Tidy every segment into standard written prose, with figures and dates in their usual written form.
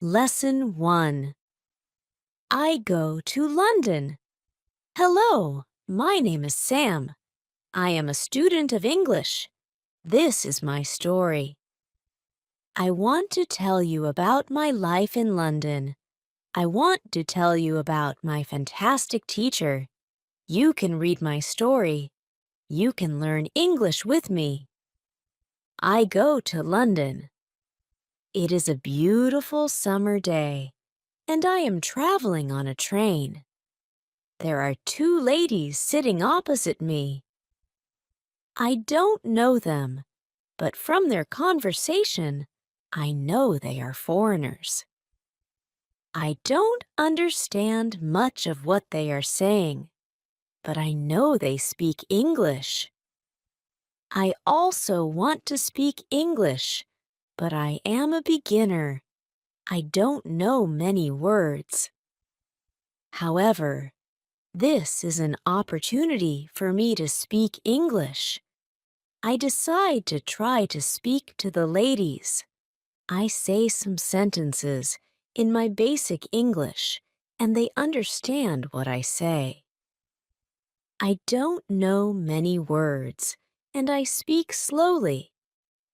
Lesson 1. I go to London. Hello, my name is Sam. I am a student of English. This is my story. I want to tell you about my life in London. I want to tell you about my fantastic teacher. You can read my story. You can learn English with me. I go to London. It is a beautiful summer day, and I am traveling on a train. There are two ladies sitting opposite me. I don't know them, but from their conversation, I know they are foreigners. I don't understand much of what they are saying, but I know they speak English. I also want to speak English, but I am a beginner. I don't know many words. However, this is an opportunity for me to speak English. I decide to try to speak to the ladies. I say some sentences in my basic English, and they understand what I say. I don't know many words, and I speak slowly,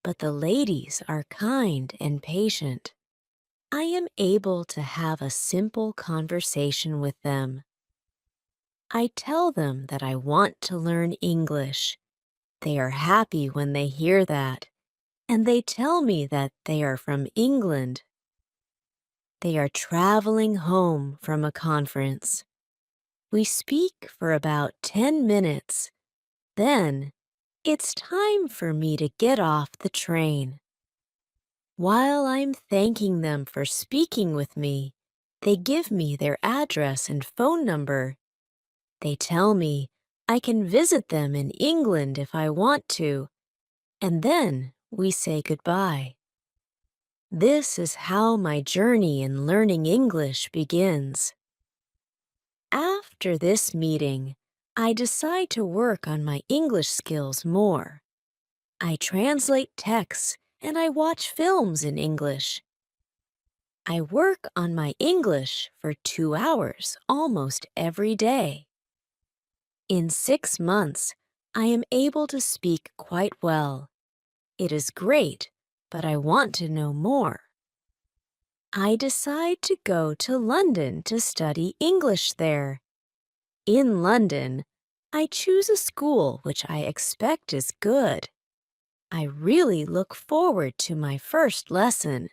but the ladies are kind and patient. I am able to have a simple conversation with them. I tell them that I want to learn English. They are happy when they hear that, and they tell me that they are from England. They are traveling home from a conference. We speak for about 10 minutes. Then, it's time for me to get off the train. While I'm thanking them for speaking with me, they give me their address and phone number. They tell me I can visit them in England if I want to, and then we say goodbye. This is how my journey in learning English begins. After this meeting, I decide to work on my English skills more. I translate texts and I watch films in English. I work on my English for 2 hours almost every day. In 6 months, I am able to speak quite well. It is great, but I want to know more. I decide to go to London to study English there. In London, I choose a school which I expect is good. I really look forward to my first lesson.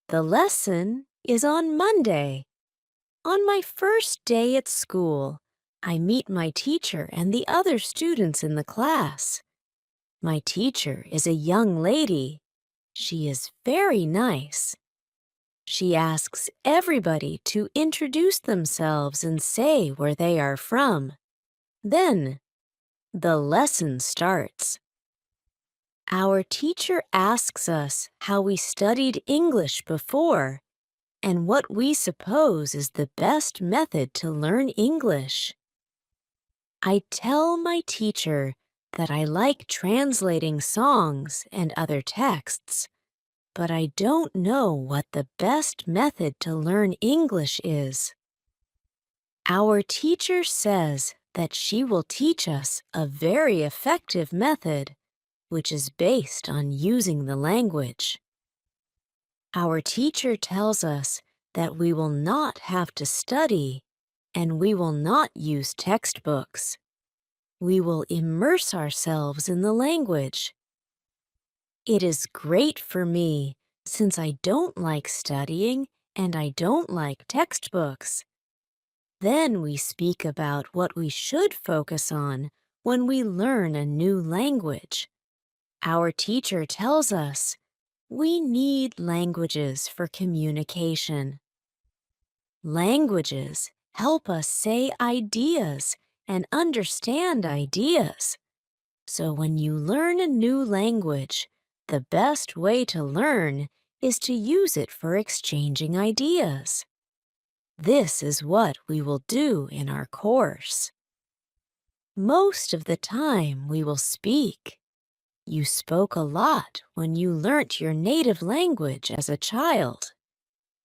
The lesson is on Monday. On my first day at school, I meet my teacher and the other students in the class. My teacher is a young lady. She is very nice. She asks everybody to introduce themselves and say where they are from. Then, the lesson starts. Our teacher asks us how we studied English before and what we suppose is the best method to learn English. I tell my teacher that I like translating songs and other texts, but I don't know what the best method to learn English is. Our teacher says that she will teach us a very effective method, which is based on using the language. Our teacher tells us that we will not have to study and we will not use textbooks. We will immerse ourselves in the language. It is great for me since I don't like studying and I don't like textbooks. Then we speak about what we should focus on when we learn a new language. Our teacher tells us we need languages for communication. Languages help us say ideas and understand ideas. So when you learn a new language, the best way to learn is to use it for exchanging ideas. This is what we will do in our course. Most of the time we will speak. You spoke a lot when you learnt your native language as a child.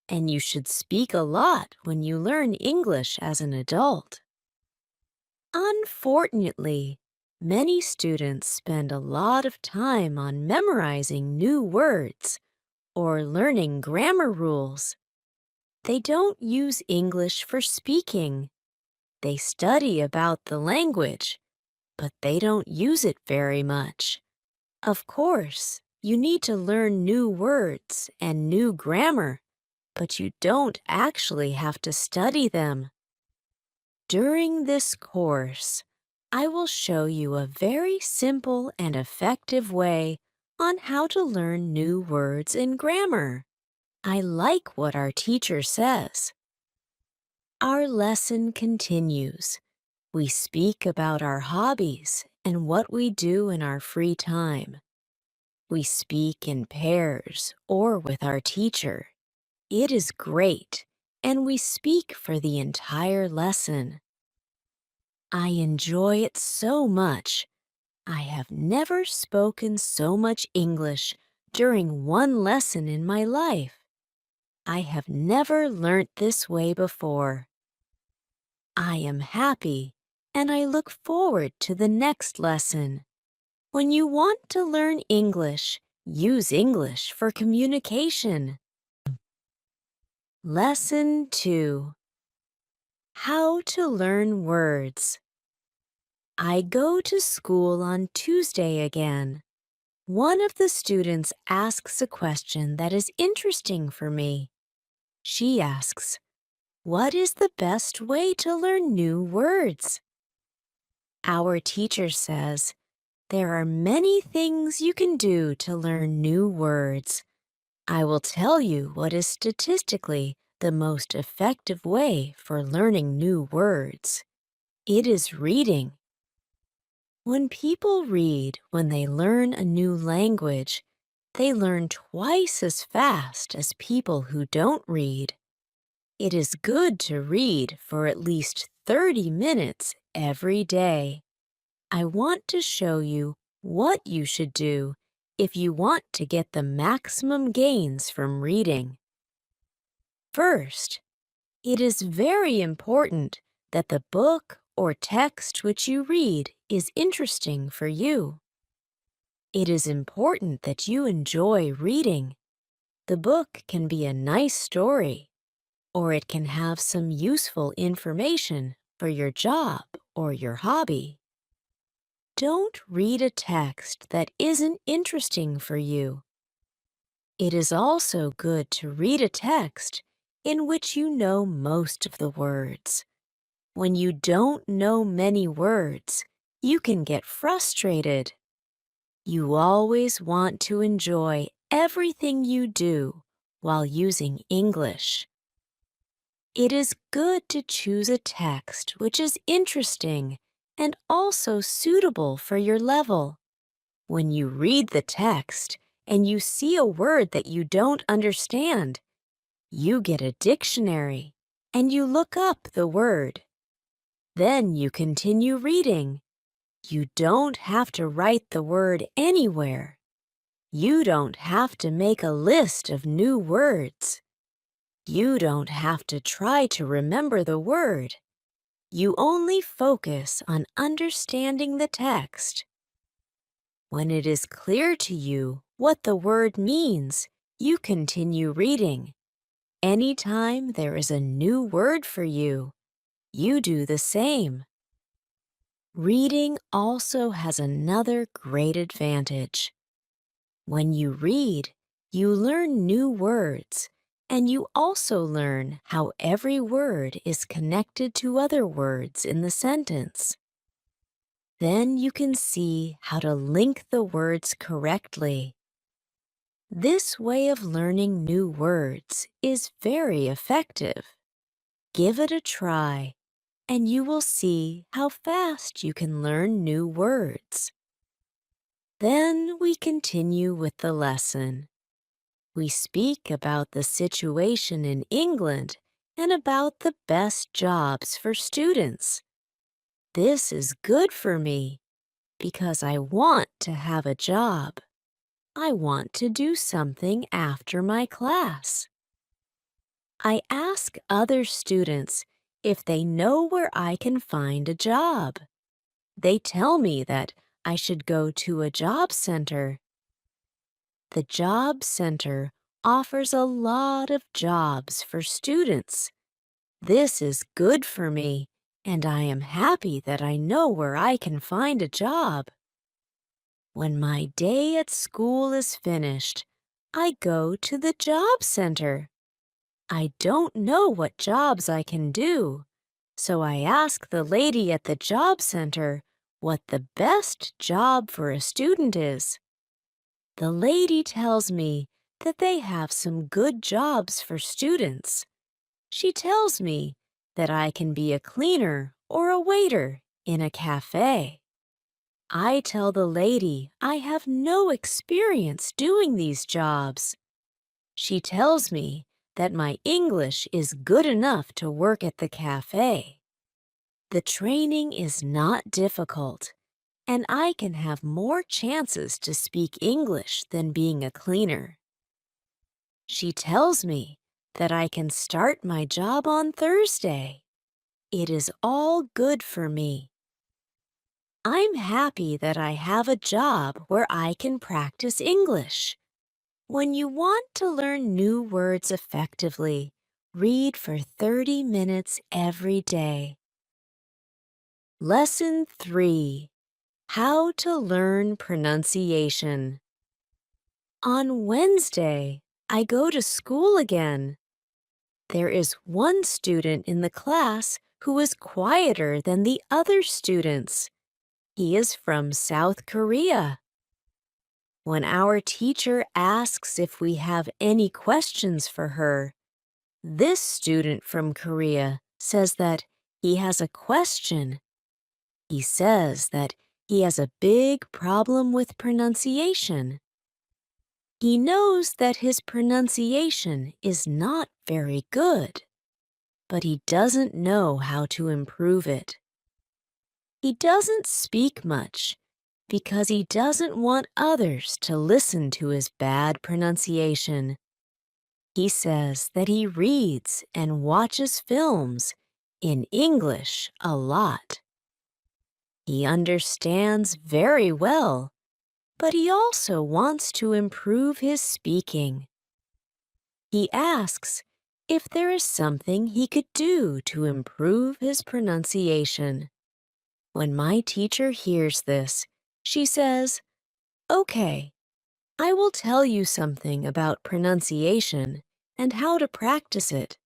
and you should speak a lot when you learn English as an adult. Unfortunately, many students spend a lot of time on memorizing new words or learning grammar rules. They don't use English for speaking. They study about the language, but they don't use it very much. Of course, you need to learn new words and new grammar, but you don't actually have to study them. During this course, I will show you a very simple and effective way on how to learn new words and grammar. I like what our teacher says. Our lesson continues. We speak about our hobbies and what we do in our free time. We speak in pairs or with our teacher. It is great, and we speak for the entire lesson. I enjoy it so much. I have never spoken so much English during one lesson in my life. I have never learnt this way before. I am happy, and I look forward to the next lesson. When you want to learn English, use English for communication. Lesson 2. How to learn words. I go to school on Tuesday again. One of the students asks a question that is interesting for me. She asks, "What is the best way to learn new words?" Our teacher says, "There are many things you can do to learn new words. I will tell you what is statistically the most effective way for learning new words. It is reading." When people read when they learn a new language, they learn twice as fast as people who don't read. It is good to read for at least 30 minutes every day. I want to show you what you should do if you want to get the maximum gains from reading. First, it is very important that the book or text which you read is interesting for you. It is important that you enjoy reading. The book can be a nice story, or it can have some useful information for your job or your hobby. Don't read a text that isn't interesting for you. It is also good to read a text in which you know most of the words. When you don't know many words, you can get frustrated. You always want to enjoy everything you do while using English. It is good to choose a text which is interesting and also suitable for your level. When you read the text and you see a word that you don't understand, you get a dictionary and you look up the word. Then you continue reading. You don't have to write the word anywhere. You don't have to make a list of new words. You don't have to try to remember the word. You only focus on understanding the text. When it is clear to you what the word means, you continue reading. Anytime there is a new word for you, you do the same. Reading also has another great advantage. When you read, you learn new words, and you also learn how every word is connected to other words in the sentence. Then you can see how to link the words correctly. This way of learning new words is very effective. Give it a try, and you will see how fast you can learn new words. Then we continue with the lesson. We speak about the situation in England and about the best jobs for students. This is good for me because I want to have a job. I want to do something after my class. I ask other students if they know where I can find a job. They tell me that I should go to a job center. The job center offers a lot of jobs for students. This is good for me, and I am happy that I know where I can find a job. When my day at school is finished, I go to the job center. I don't know what jobs I can do, so I ask the lady at the job center what the best job for a student is. The lady tells me that they have some good jobs for students. She tells me that I can be a cleaner or a waiter in a cafe. I tell the lady I have no experience doing these jobs. She tells me that my English is good enough to work at the cafe. The training is not difficult, and I can have more chances to speak English than being a cleaner. She tells me that I can start my job on Thursday. It is all good for me. I'm happy that I have a job where I can practice English. When you want to learn new words effectively, read for 30 minutes every day. Lesson 3. How to learn pronunciation. On Wednesday, I go to school again. There is one student in the class who is quieter than the other students. He is from South Korea. When our teacher asks if we have any questions for her, this student from Korea says that he has a question. He says that he has a big problem with pronunciation. He knows that his pronunciation is not very good, but he doesn't know how to improve it. He doesn't speak much because he doesn't want others to listen to his bad pronunciation. He says that he reads and watches films in English a lot. He understands very well, but he also wants to improve his speaking. He asks if there is something he could do to improve his pronunciation. When my teacher hears this, she says, "Okay, I will tell you something about pronunciation and how to practice it.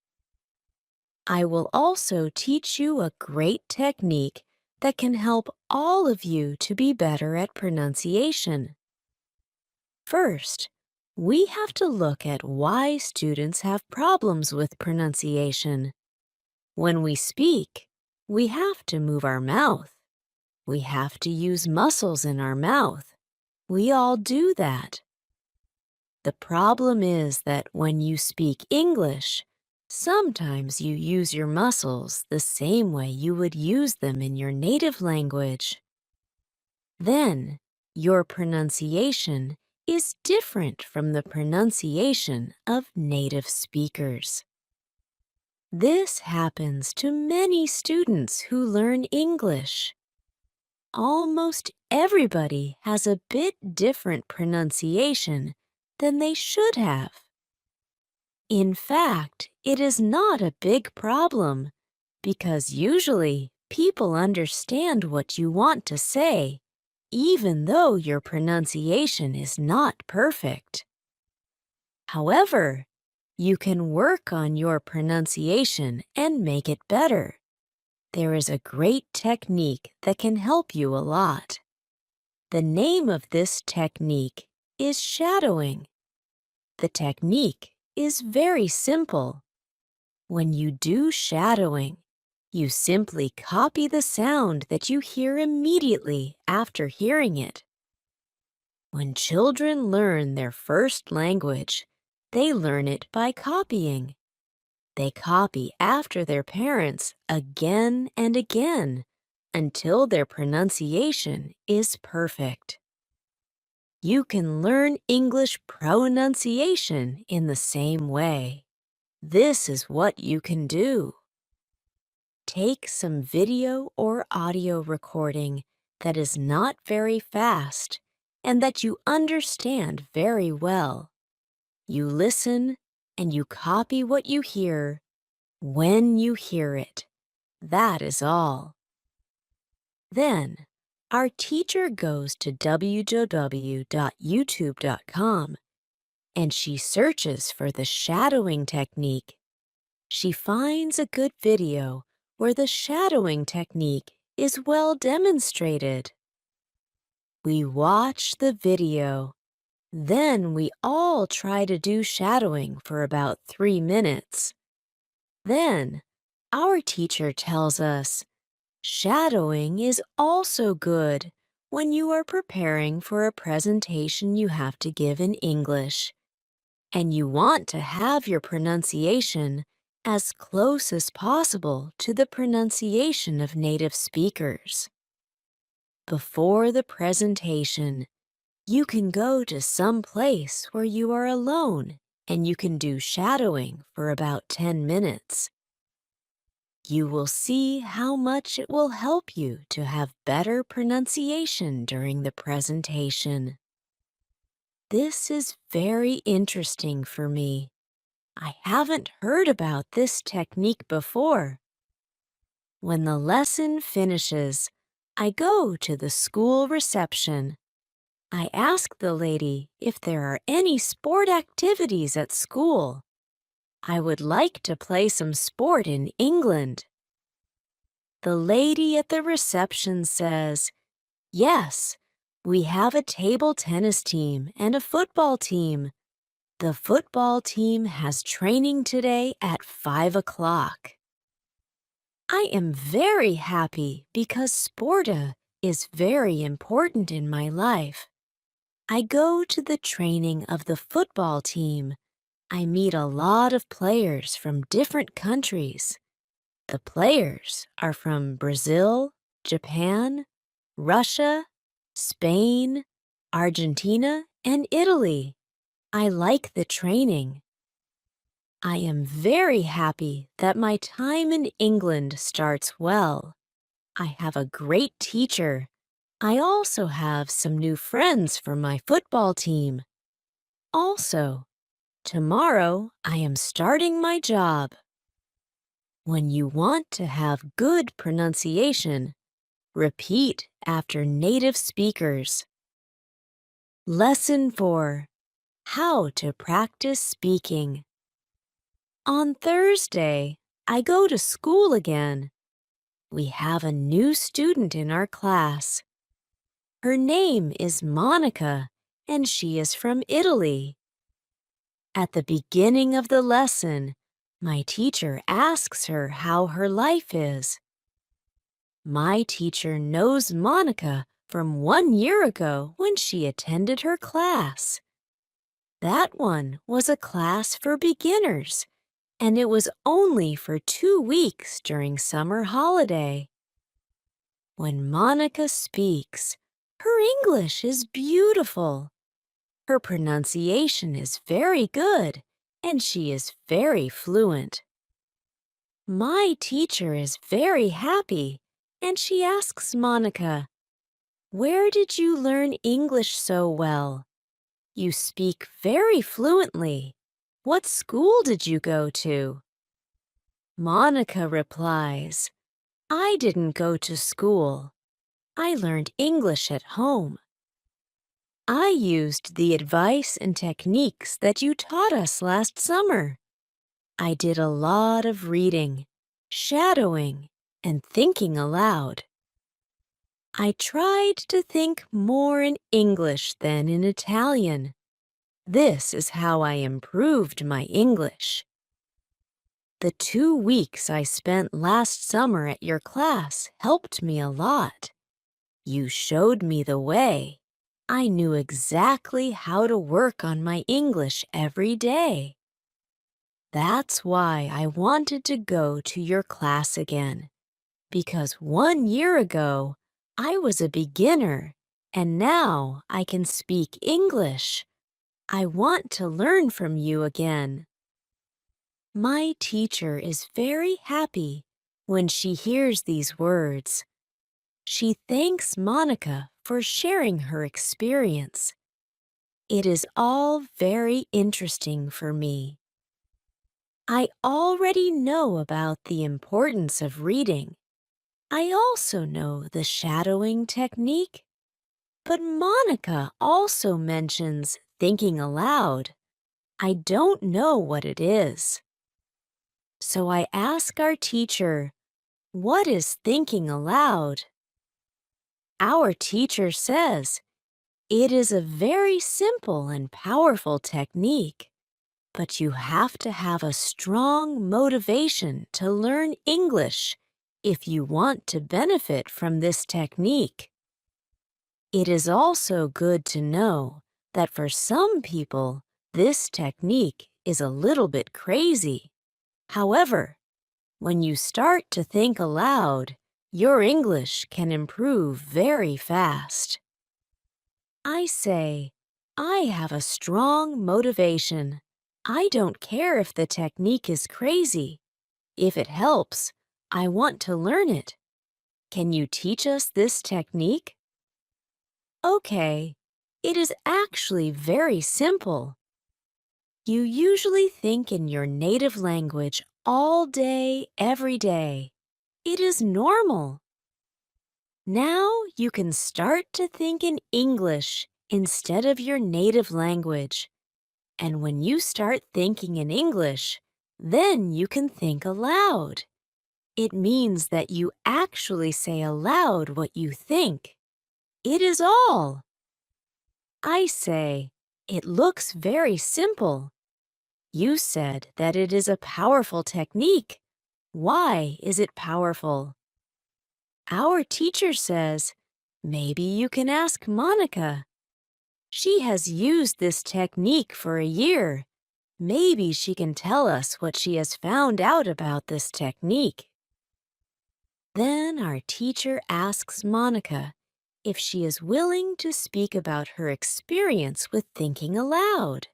I will also teach you a great technique that can help all of you to be better at pronunciation. First, we have to look at why students have problems with pronunciation. When we speak, we have to move our mouth. We have to use muscles in our mouth. We all do that. The problem is that when you speak English, sometimes you use your muscles the same way you would use them in your native language. Then, your pronunciation is different from the pronunciation of native speakers. This happens to many students who learn English. Almost everybody has a bit different pronunciation than they should have. In fact, it is not a big problem because usually people understand what you want to say, even though your pronunciation is not perfect. However, you can work on your pronunciation and make it better. There is a great technique that can help you a lot. The name of this technique is shadowing. The technique is very simple. When you do shadowing, you simply copy the sound that you hear immediately after hearing it. When children learn their first language, they learn it by copying. They copy after their parents again and again until their pronunciation is perfect. You can learn English pronunciation in the same way. This is what you can do. Take some video or audio recording that is not very fast and that you understand very well. You listen and you copy what you hear when you hear it. That is all. Then, our teacher goes to www.youtube.com and she searches for the shadowing technique. She finds a good video where the shadowing technique is well demonstrated. We watch the video. Then we all try to do shadowing for about 3 minutes. Then, our teacher tells us, shadowing is also good when you are preparing for a presentation you have to give in English, and you want to have your pronunciation as close as possible to the pronunciation of native speakers. Before the presentation, you can go to some place where you are alone and you can do shadowing for about 10 minutes. You will see how much it will help you to have better pronunciation during the presentation. This is very interesting for me. I haven't heard about this technique before. When the lesson finishes, I go to the school reception. I ask the lady if there are any sport activities at school. I would like to play some sport in England. The lady at the reception says, yes, we have a table tennis team and a football team. The football team has training today at 5 o'clock. I am very happy because sporta is very important in my life. I go to the training of the football team. I meet a lot of players from different countries. The players are from Brazil, Japan, Russia, Spain, Argentina, and Italy. I like the training. I am very happy that my time in England starts well. I have a great teacher. I also have some new friends for my football team. Also, tomorrow I am starting my job. When you want to have good pronunciation, repeat after native speakers. Lesson 4. How to practice speaking. On Thursday, I go to school again. We have a new student in our class. Her name is Monica, and she is from Italy. At the beginning of the lesson, my teacher asks her how her life is. My teacher knows Monica from 1 year ago when she attended her class. That one was a class for beginners, and it was only for 2 weeks during summer holiday. When Monica speaks, her English is beautiful. Her pronunciation is very good, and she is very fluent. My teacher is very happy, and she asks Monica, "Where did you learn English so well? You speak very fluently. What school did you go to?" Monica replies, "I didn't go to school. I learned English at home. I used the advice and techniques that you taught us last summer. I did a lot of reading, shadowing, and thinking aloud. I tried to think more in English than in Italian. This is how I improved my English. The 2 weeks I spent last summer at your class helped me a lot. You showed me the way. I knew exactly how to work on my English every day. That's why I wanted to go to your class again, because 1 year ago, I was a beginner, and now I can speak English. I want to learn from you again." My teacher is very happy when she hears these words. She thanks Monica for sharing her experience. It is all very interesting for me. I already know about the importance of reading. I also know the shadowing technique. But Monica also mentions thinking aloud. I don't know what it is. So I ask our teacher, what is thinking aloud? Our teacher says, it is a very simple and powerful technique, but you have to have a strong motivation to learn English if you want to benefit from this technique. It is also good to know that for some people, this technique is a little bit crazy. However, when you start to think aloud, your English can improve very fast. I say, I have a strong motivation. I don't care if the technique is crazy. If it helps, I want to learn it. Can you teach us this technique? Okay, it is actually very simple. You usually think in your native language all day, every day. It is normal. Now you can start to think in English instead of your native language. And when you start thinking in English, then you can think aloud. It means that you actually say aloud what you think. It is all. I say, it looks very simple. You said that it is a powerful technique. Why is it powerful? Our teacher says, maybe you can ask Monica. She has used this technique for a year. Maybe she can tell us what she has found out about this technique. Then our teacher asks Monica if she is willing to speak about her experience with thinking aloud.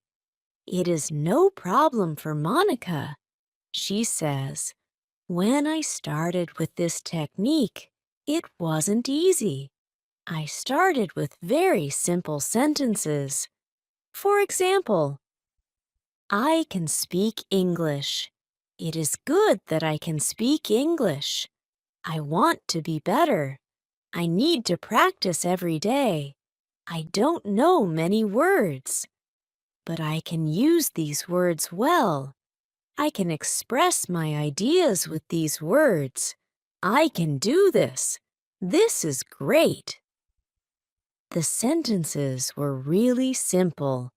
It is no problem for Monica. She says, when I started with this technique, it wasn't easy. I started with very simple sentences. For example, I can speak English. It is good that I can speak English. I want to be better. I need to practice every day. I don't know many words, but I can use these words well. I can express my ideas with these words. I can do this. This is great. The sentences were really simple.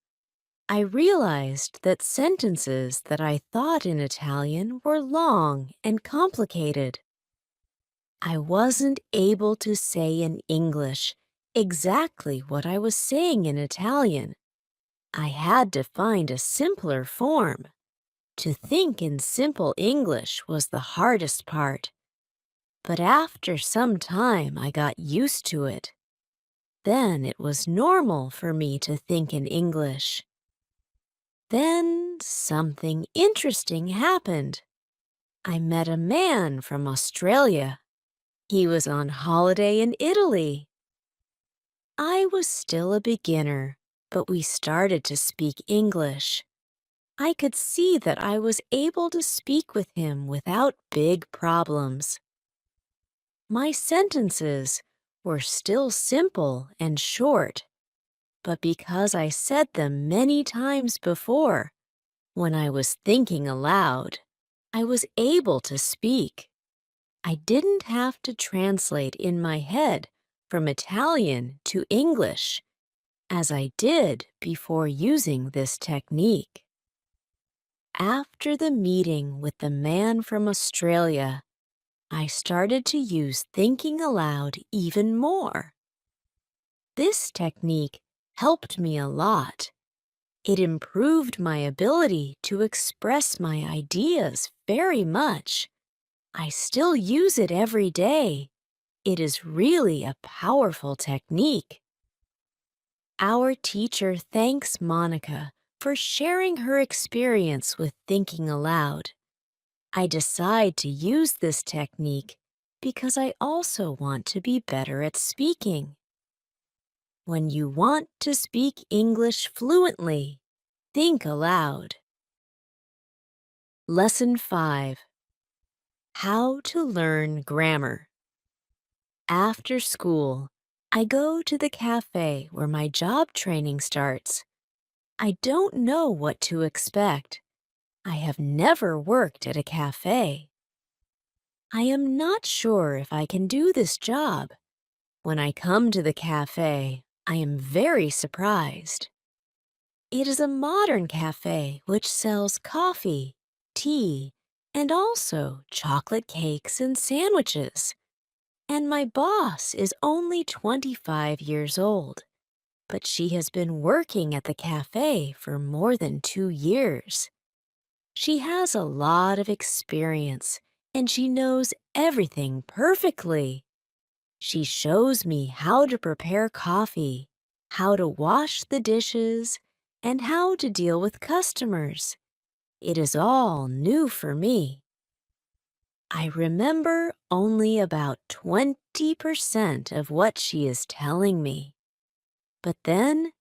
I realized that sentences that I thought in Italian were long and complicated. I wasn't able to say in English exactly what I was saying in Italian. I had to find a simpler form. To think in simple English was the hardest part. But after some time, I got used to it. Then it was normal for me to think in English. Then something interesting happened. I met a man from Australia. He was on holiday in Italy. I was still a beginner, but we started to speak English. I could see that I was able to speak with him without big problems. My sentences were still simple and short, but because I said them many times before, when I was thinking aloud, I was able to speak. I didn't have to translate in my head from Italian to English, as I did before using this technique. After the meeting with the man from Australia, I started to use thinking aloud even more. This technique helped me a lot. It improved my ability to express my ideas very much. I still use it every day. It is really a powerful technique. Our teacher thanks Monica for sharing her experience with thinking aloud. I decide to use this technique because I also want to be better at speaking. When you want to speak English fluently, think aloud. Lesson 5. How to learn grammar. After school, I go to the cafe where my job training starts. I don't know what to expect. I have never worked at a cafe. I am not sure if I can do this job. When I come to the cafe, I am very surprised. It is a modern cafe which sells coffee, tea, and also chocolate cakes and sandwiches. And my boss is only 25 years old, but she has been working at the cafe for more than 2 years. She has a lot of experience, and she knows everything perfectly. She shows me how to prepare coffee, how to wash the dishes, and how to deal with customers. It is all new for me. I remember only about 20% of what she is telling me. But then,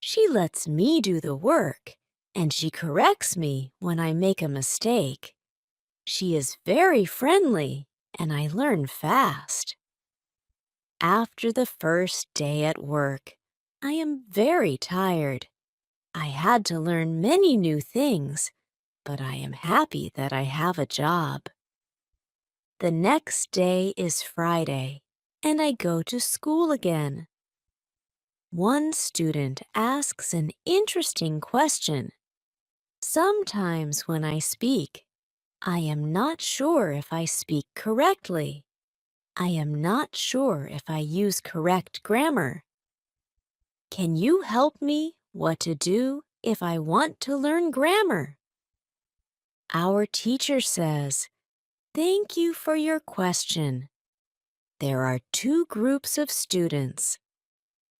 she lets me do the work, and she corrects me when I make a mistake. She is very friendly, and I learn fast. After the first day at work, I am very tired. I had to learn many new things, but I am happy that I have a job. The next day is Friday, and I go to school again. One student asks an interesting question. Sometimes when I speak, I am not sure if I speak correctly. I am not sure if I use correct grammar. Can you help me what to do if I want to learn grammar? Our teacher says, "Thank you for your question." There are two groups of students.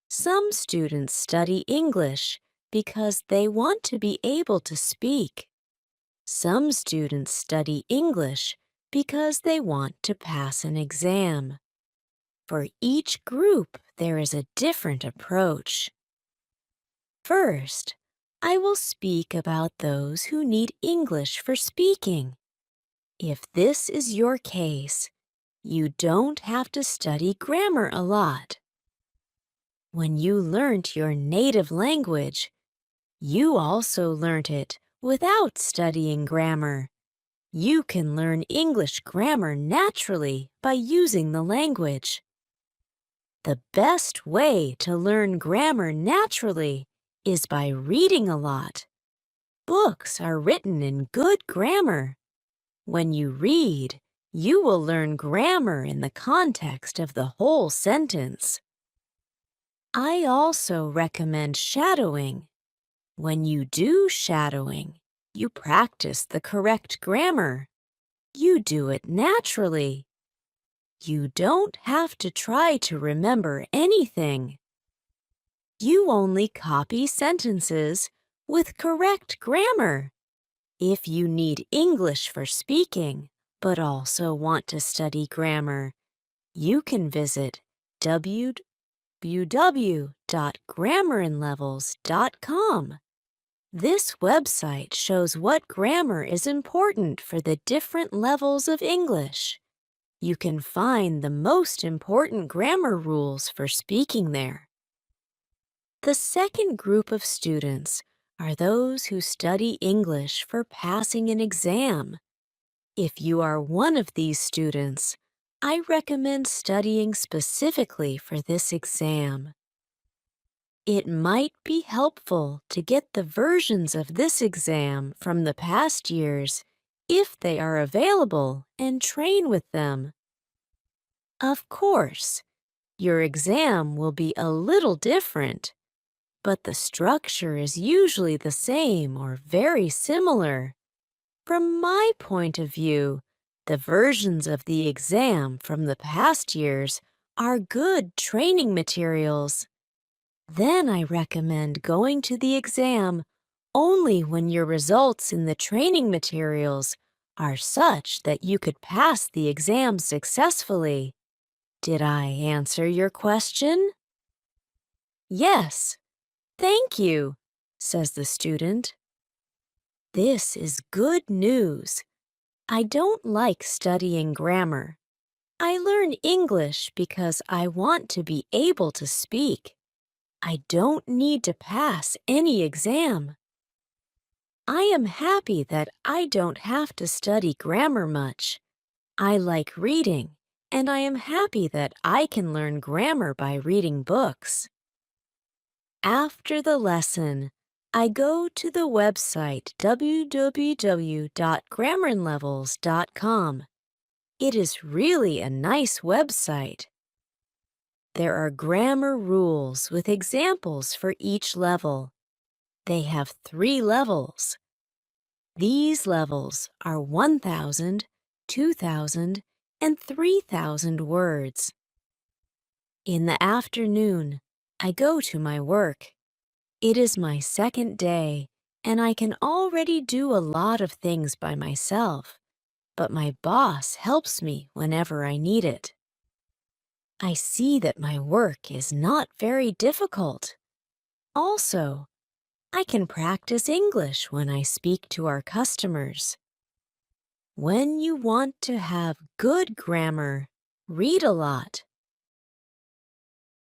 Some students study English because they want to be able to speak. Some students study English because they want to pass an exam. For each group, there is a different approach. First, I will speak about those who need English for speaking. If this is your case, you don't have to study grammar a lot. When you learnt your native language, you also learnt it without studying grammar. You can learn English grammar naturally by using the language. The best way to learn grammar naturally is by reading a lot. Books are written in good grammar. When you read, you will learn grammar in the context of the whole sentence. I also recommend shadowing. When you do shadowing, you practice the correct grammar. You do it naturally. You don't have to try to remember anything. You only copy sentences with correct grammar. If you need English for speaking, but also want to study grammar, you can visit www.grammarinlevels.com. This website shows what grammar is important for the different levels of English. You can find the most important grammar rules for speaking there. The second group of students are those who study English for passing an exam. If you are one of these students, I recommend studying specifically for this exam. It might be helpful to get the versions of this exam from the past years if they are available and train with them. Of course, your exam will be a little different, but the structure is usually the same or very similar. From my point of view, the versions of the exam from the past years are good training materials. Then I recommend going to the exam only when your results in the training materials are such that you could pass the exam successfully. Did I answer your question? Yes, thank you, says the student. This is good news. I don't like studying grammar. I learn English because I want to be able to speak. I don't need to pass any exam. I am happy that I don't have to study grammar much. I like reading, and I am happy that I can learn grammar by reading books. After the lesson, I go to the website www.grammarlevels.com. It is really a nice website. There are grammar rules with examples for each level. They have 3 levels. These levels are 1,000, 2,000, and 3,000 words. In the afternoon, I go to my work. It is my second day, and I can already do a lot of things by myself, but my boss helps me whenever I need it. I see that my work is not very difficult. Also, I can practice English when I speak to our customers. When you want to have good grammar, read a lot.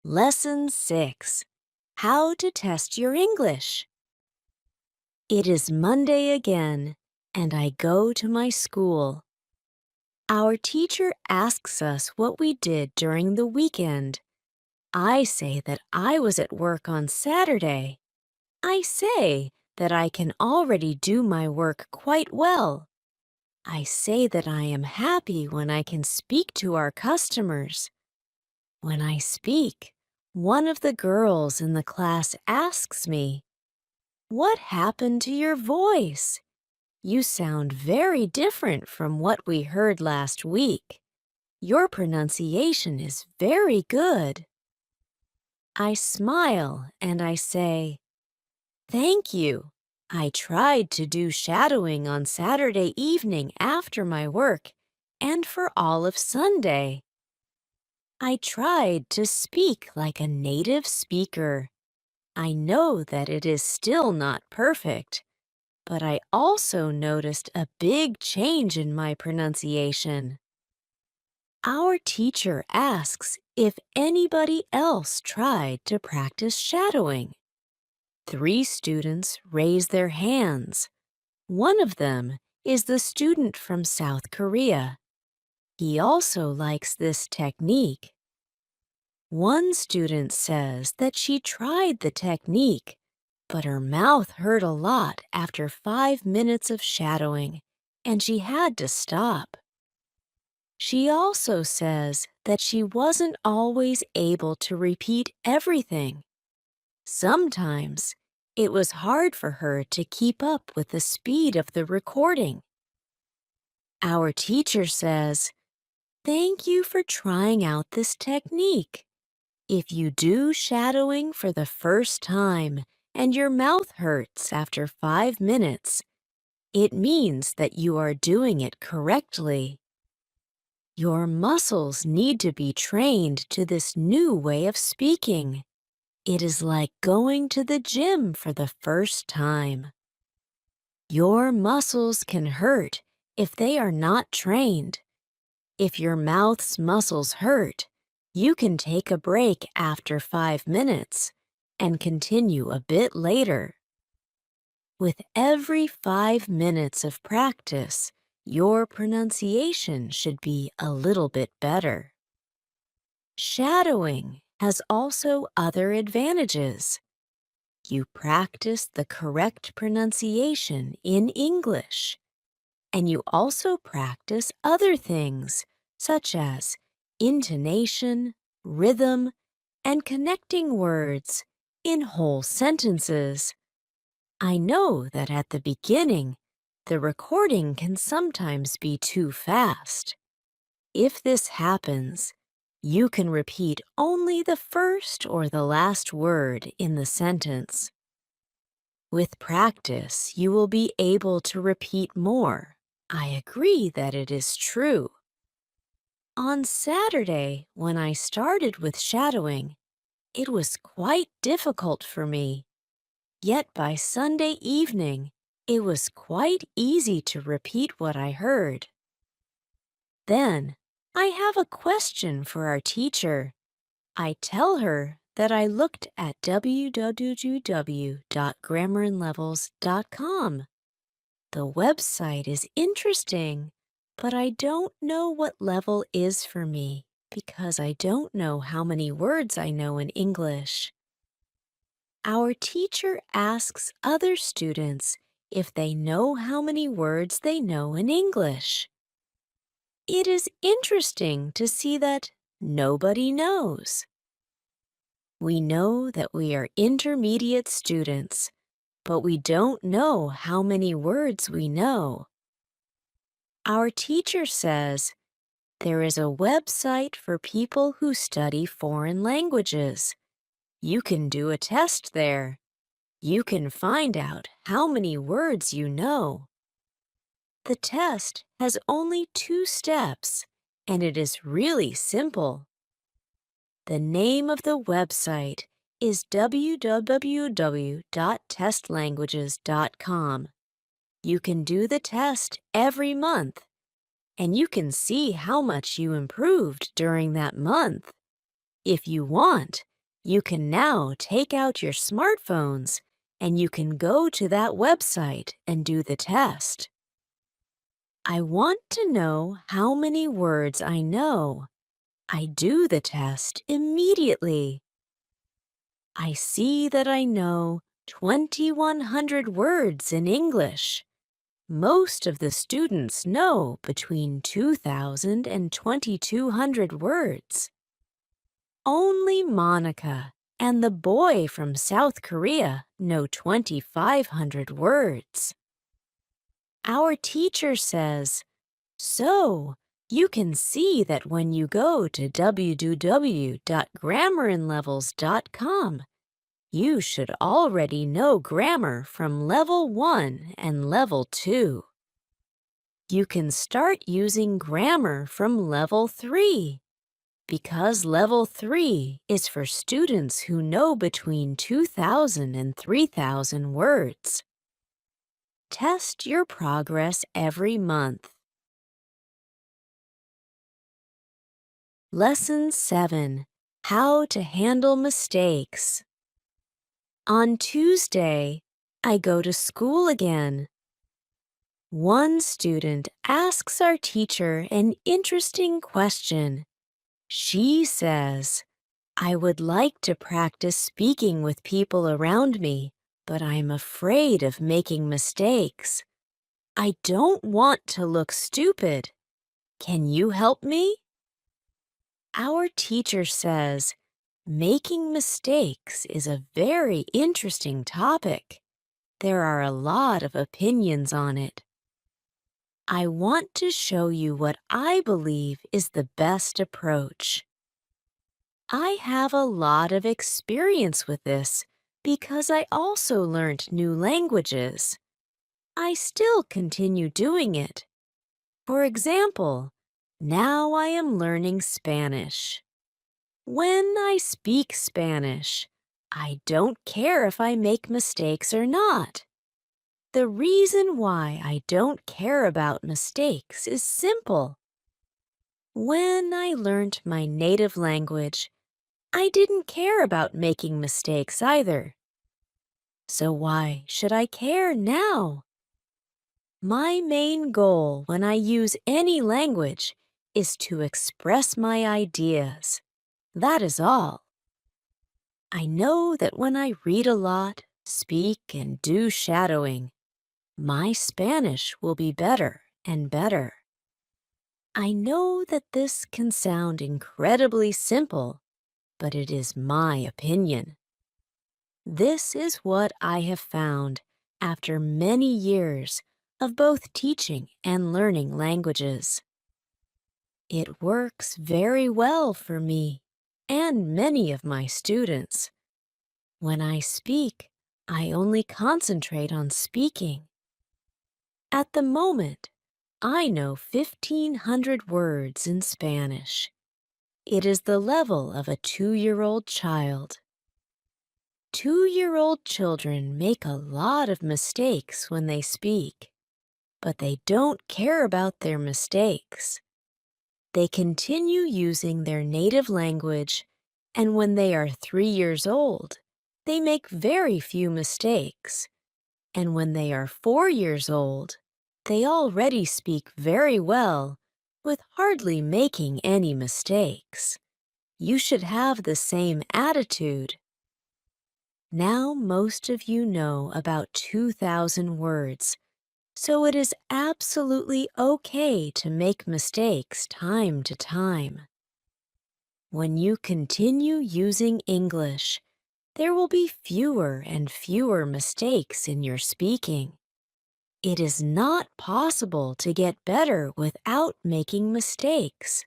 Lesson 6. How to test your English. It is Monday again, and I go to my school. Our teacher asks us what we did during the weekend. I say that I was at work on Saturday. I say that I can already do my work quite well. I say that I am happy when I can speak to our customers. When I speak, one of the girls in the class asks me, "What happened to your voice? You sound very different from what we heard last week. Your pronunciation is very good." I smile and I say, "Thank you. I tried to do shadowing on Saturday evening after my work and for all of Sunday. I tried to speak like a native speaker. I know that it is still not perfect, but I also noticed a big change in my pronunciation." Our teacher asks if anybody else tried to practice shadowing. 3 students raise their hands. One of them is the student from South Korea. He also likes this technique. One student says that she tried the technique, but her mouth hurt a lot after 5 minutes of shadowing, and she had to stop. She also says that she wasn't always able to repeat everything. Sometimes it was hard for her to keep up with the speed of the recording. Our teacher says, "Thank you for trying out this technique. If you do shadowing for the first time and your mouth hurts after 5 minutes, it means that you are doing it correctly. Your muscles need to be trained to this new way of speaking. It is like going to the gym for the first time. Your muscles can hurt if they are not trained. If your mouth's muscles hurt, you can take a break after 5 minutes and continue a bit later. With every 5 minutes of practice, your pronunciation should be a little bit better." Shadowing has also other advantages. You practice the correct pronunciation in English, and you also practice other things such as intonation, rhythm, and connecting words in whole sentences. I know that at the beginning, the recording can sometimes be too fast. If this happens, you can repeat only the first or the last word in the sentence. With practice, you will be able to repeat more. I agree that it is true. On Saturday, when I started with shadowing, it was quite difficult for me. Yet by Sunday evening, it was quite easy to repeat what I heard. Then, I have a question for our teacher. I tell her that I looked at www.grammarinlevels.com. The website is interesting, but I don't know what level is for me because I don't know how many words I know in English. Our teacher asks other students if they know how many words they know in English. It is interesting to see that nobody knows. We know that we are intermediate students, but we don't know how many words we know. Our teacher says there is a website for people who study foreign languages. You can do a test there. You can find out how many words you know. The test has only 2 steps, and it is really simple. The name of the website is www.testlanguages.com. You can do the test every month, and you can see how much you improved during that month. If you want, you can now take out your smartphones and you can go to that website and do the test. I want to know how many words I know. I do the test immediately. I see that I know 2,100 words in English. Most of the students know between 2,000 and 2,200 words. Only Monica and the boy from South Korea know 2,500 words. Our teacher says, so you can see that when you go to www.grammarinlevels.com, you should already know grammar from level 1 and level 2. You can start using grammar from level 3. Because level 3 is for students who know between 2,000 and 3,000 words. Test your progress every month. Lesson 7. How to handle mistakes. On Tuesday, I go to school again. One student asks our teacher an interesting question. She says, I would like to practice speaking with people around me, but I'm afraid of making mistakes. I don't want to look stupid. Can you help me? Our teacher says, making mistakes is a very interesting topic. There are a lot of opinions on it. I want to show you what I believe is the best approach. I have a lot of experience with this because I also learned new languages. I still continue doing it. For example, now I am learning Spanish. When I speak Spanish, I don't care if I make mistakes or not. The reason why I don't care about mistakes is simple. When I learned my native language, I didn't care about making mistakes either. So why should I care now? My main goal when I use any language is to express my ideas. That is all. I know that when I read a lot, speak, and do shadowing, my Spanish will be better and better. I know that this can sound incredibly simple, but it is my opinion. This is what I have found after many years of both teaching and learning languages. It works very well for me and many of my students. When I speak, I only concentrate on speaking. At the moment, I know 1,500 words in Spanish. It is the level of a 2-year-old child. 2-year-old children make a lot of mistakes when they speak, but they don't care about their mistakes. They continue using their native language, and when they are 3 years old, they make very few mistakes. And when they are 4 years old, they already speak very well, with hardly making any mistakes. You should have the same attitude. Now most of you know about 2,000 words, so it is absolutely okay to make mistakes time to time. When you continue using English, there will be fewer and fewer mistakes in your speaking. It is not possible to get better without making mistakes.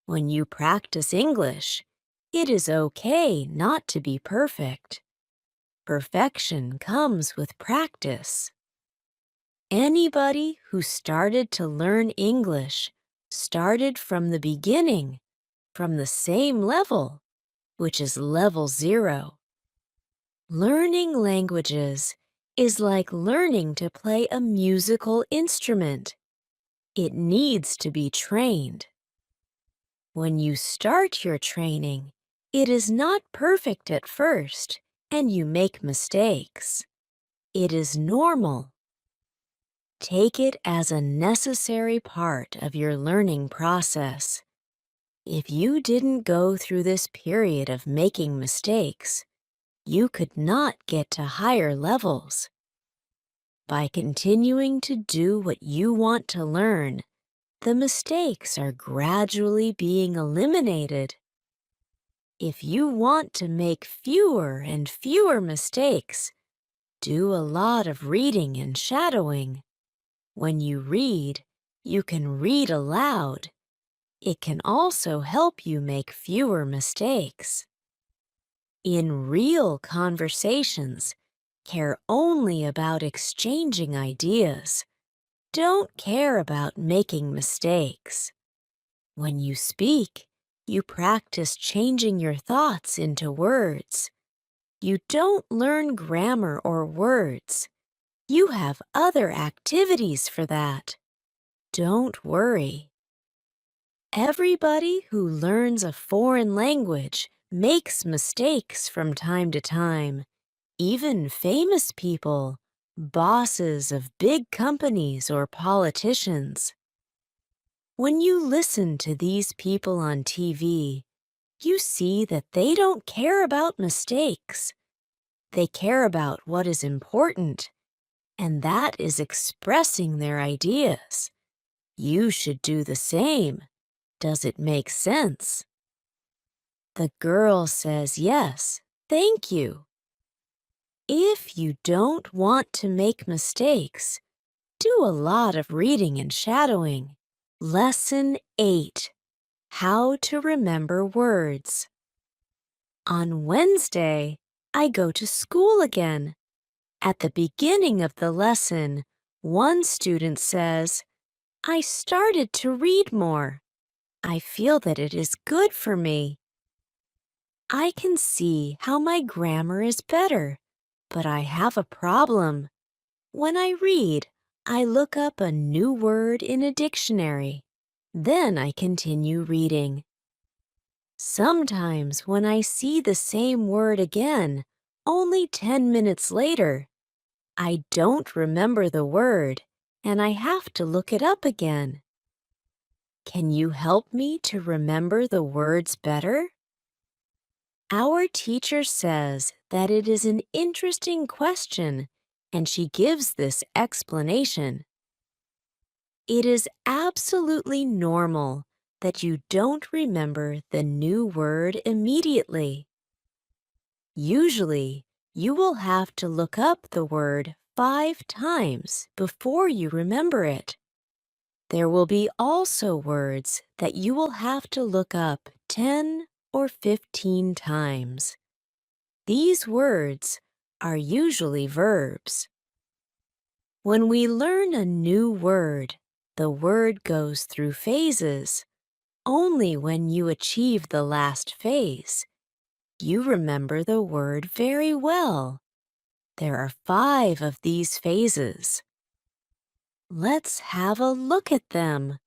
When you practice English, it is okay not to be perfect. Perfection comes with practice. Anybody who started to learn English started from the beginning, from the same level, which is level 0. Learning languages is like learning to play a musical instrument. It needs to be trained. When you start your training, it is not perfect at first, and you make mistakes. It is normal. Take it as a necessary part of your learning process. If you didn't go through this period of making mistakes, you could not get to higher levels. By continuing to do what you want to learn, the mistakes are gradually being eliminated. If you want to make fewer and fewer mistakes, do a lot of reading and shadowing. When you read, you can read aloud. It can also help you make fewer mistakes. In real conversations, care only about exchanging ideas. Don't care about making mistakes. When you speak, you practice changing your thoughts into words. You don't learn grammar or words. You have other activities for that. Don't worry. Everybody who learns a foreign language makes mistakes from time to time. Even famous people, bosses of big companies or politicians. When you listen to these people on TV, you see that they don't care about mistakes. They care about what is important, and that is expressing their ideas. You should do the same. Does it make sense? The girl says yes, thank you. If you don't want to make mistakes, do a lot of reading and shadowing. Lesson 8. How to remember words. On Wednesday, I go to school again. At the beginning of the lesson, one student says, I started to read more. I feel that it is good for me. I can see how my grammar is better, but I have a problem. When I read, I look up a new word in a dictionary. Then I continue reading. Sometimes when I see the same word again, only 10 minutes later, I don't remember the word, and I have to look it up again. Can you help me to remember the words better? Our teacher says that it is an interesting question, and she gives this explanation. It is absolutely normal that you don't remember the new word immediately. Usually, you will have to look up the word 5 times before you remember it. There will be also words that you will have to look up 10 or 15 times. These words are usually verbs. When we learn a new word, the word goes through phases. Only when you achieve the last phase, you remember the word very well. There are 5 of these phases. Let's have a look at them.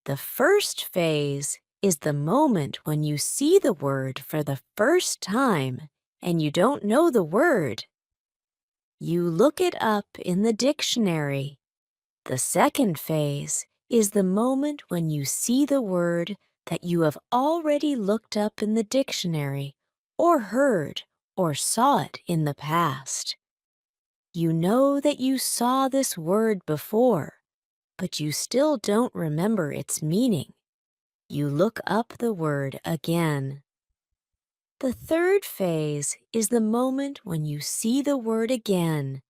The first phase is the moment when you see the word for the first time and you don't know the word. You look it up in the dictionary. The second phase is the moment when you see the word that you have already looked up in the dictionary or heard or saw it in the past. You know that you saw this word before, but you still don't remember its meaning. You look up the word again. The third phase is the moment when you see the word again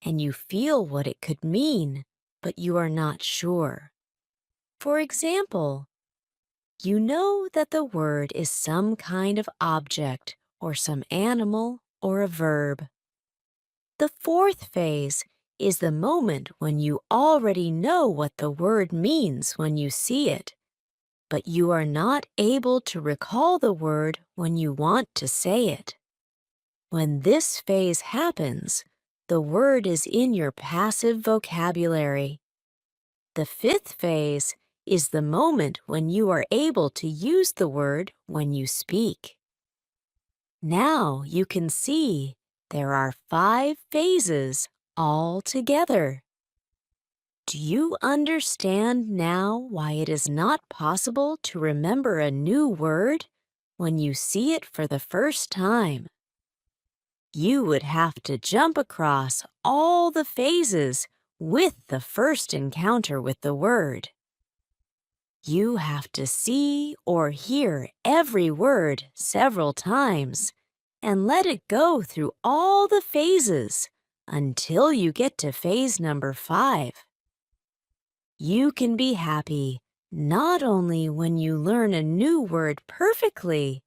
and you feel what it could mean, but you are not sure. For example, you know that the word is some kind of object or some animal or a verb. The fourth phase is the moment when you already know what the word means when you see it, but you are not able to recall the word when you want to say it. When this phase happens, the word is in your passive vocabulary. The fifth phase is the moment when you are able to use the word when you speak. Now you can see there are 5 phases all together. Do you understand now why it is not possible to remember a new word when you see it for the first time? You would have to jump across all the phases with the first encounter with the word. You have to see or hear every word several times and let it go through all the phases until you get to phase number 5. You can be happy not only when you learn a new word perfectly,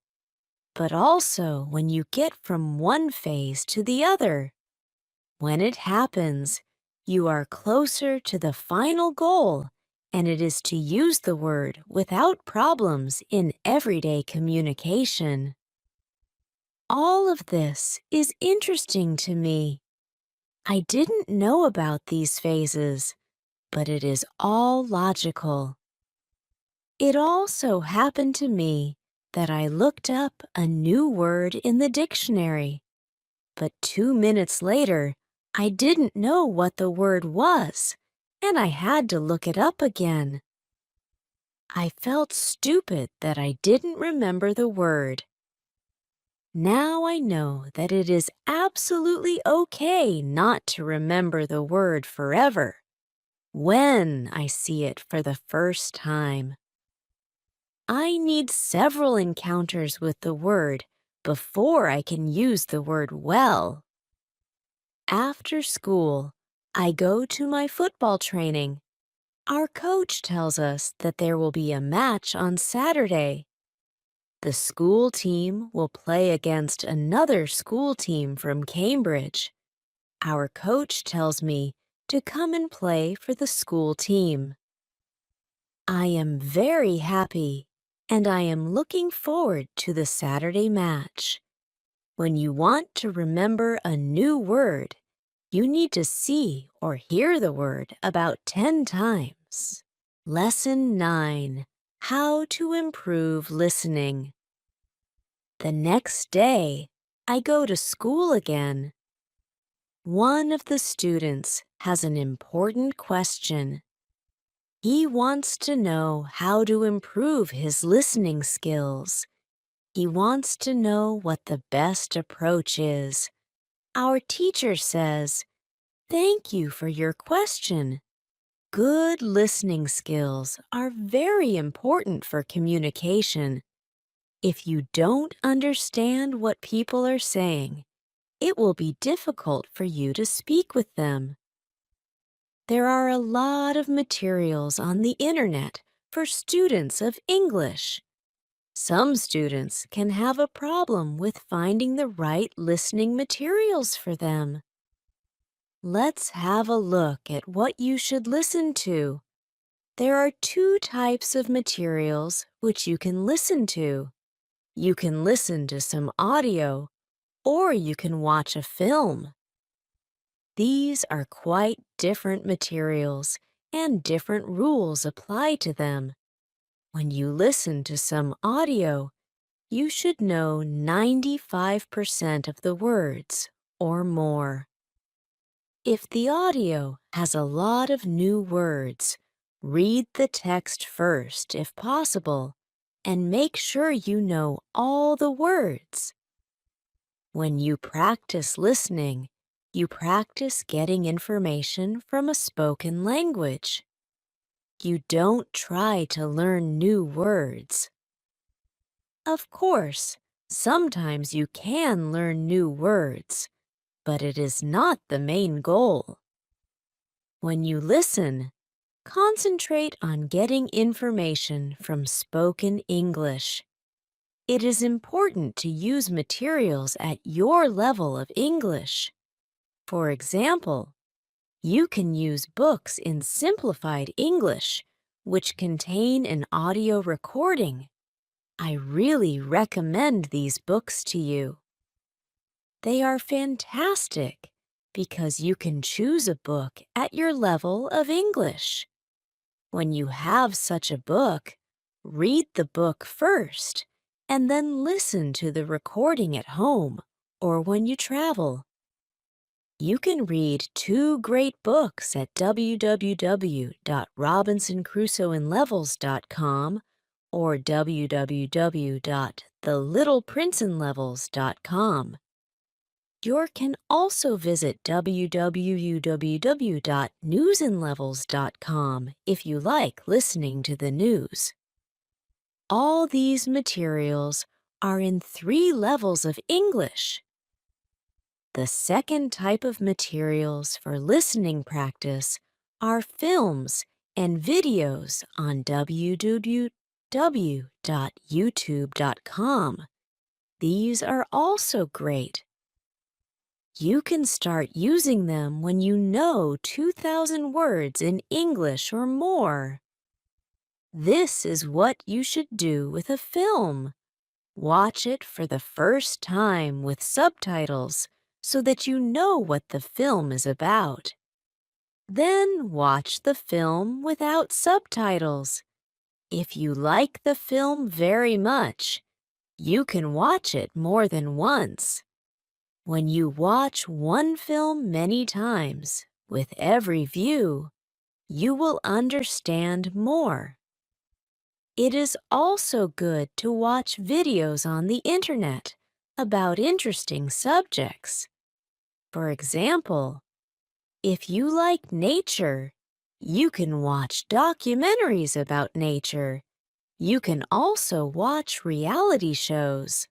but also when you get from one phase to the other. When it happens, you are closer to the final goal, and it is to use the word without problems in everyday communication. All of this is interesting to me. I didn't know about these phases, but it is all logical. It also happened to me that I looked up a new word in the dictionary, but 2 minutes later, I didn't know what the word was, and I had to look it up again. I felt stupid that I didn't remember the word. Now I know that it is absolutely okay not to remember the word forever when I see it for the first time. I need several encounters with the word before I can use the word well. After school, I go to my football training. Our coach tells us that there will be a match on Saturday. The school team will play against another school team from Cambridge. Our coach tells me to come and play for the school team. I am very happy, and I am looking forward to the Saturday match. When you want to remember a new word, you need to see or hear the word about 10 times. Lesson 9. How to improve listening. The next day, I go to school again. One of the students has an important question. He wants to know how to improve his listening skills. He wants to know what the best approach is. Our teacher says, "Thank you for your question. Good listening skills are very important for communication. If you don't understand what people are saying, it will be difficult for you to speak with them." There are a lot of materials on the internet for students of English. Some students can have a problem with finding the right listening materials for them. Let's have a look at what you should listen to. There are two types of materials which you can listen to. You can listen to some audio, or you can watch a film. These are quite different materials, and different rules apply to them. When you listen to some audio, you should know 95% of the words or more. If the audio has a lot of new words, read the text first if possible, and make sure you know all the words. When you practice listening, you practice getting information from a spoken language. You don't try to learn new words. Of course, sometimes you can learn new words, but it is not the main goal. When you listen, concentrate on getting information from spoken English. It is important to use materials at your level of English. For example, you can use books in simplified English, which contain an audio recording. I really recommend these books to you. They are fantastic because you can choose a book at your level of English. When you have such a book, read the book first and then listen to the recording at home or when you travel. You can read two great books at www.robinsoncrusoeinlevels.com or www.thelittleprinceanlevels.com. You can also visit www.newsinlevels.com if you like listening to the news. All these materials are in 3 levels of English. The second type of materials for listening practice are films and videos on www.youtube.com. These are also great. You can start using them when you know 2,000 words in English or more. This is what you should do with a film. Watch it for the first time with subtitles so that you know what the film is about. Then watch the film without subtitles. If you like the film very much, you can watch it more than once. When you watch one film many times, with every view, you will understand more. It is also good to watch videos on the internet about interesting subjects. For example, if you like nature, you can watch documentaries about nature. You can also watch reality shows.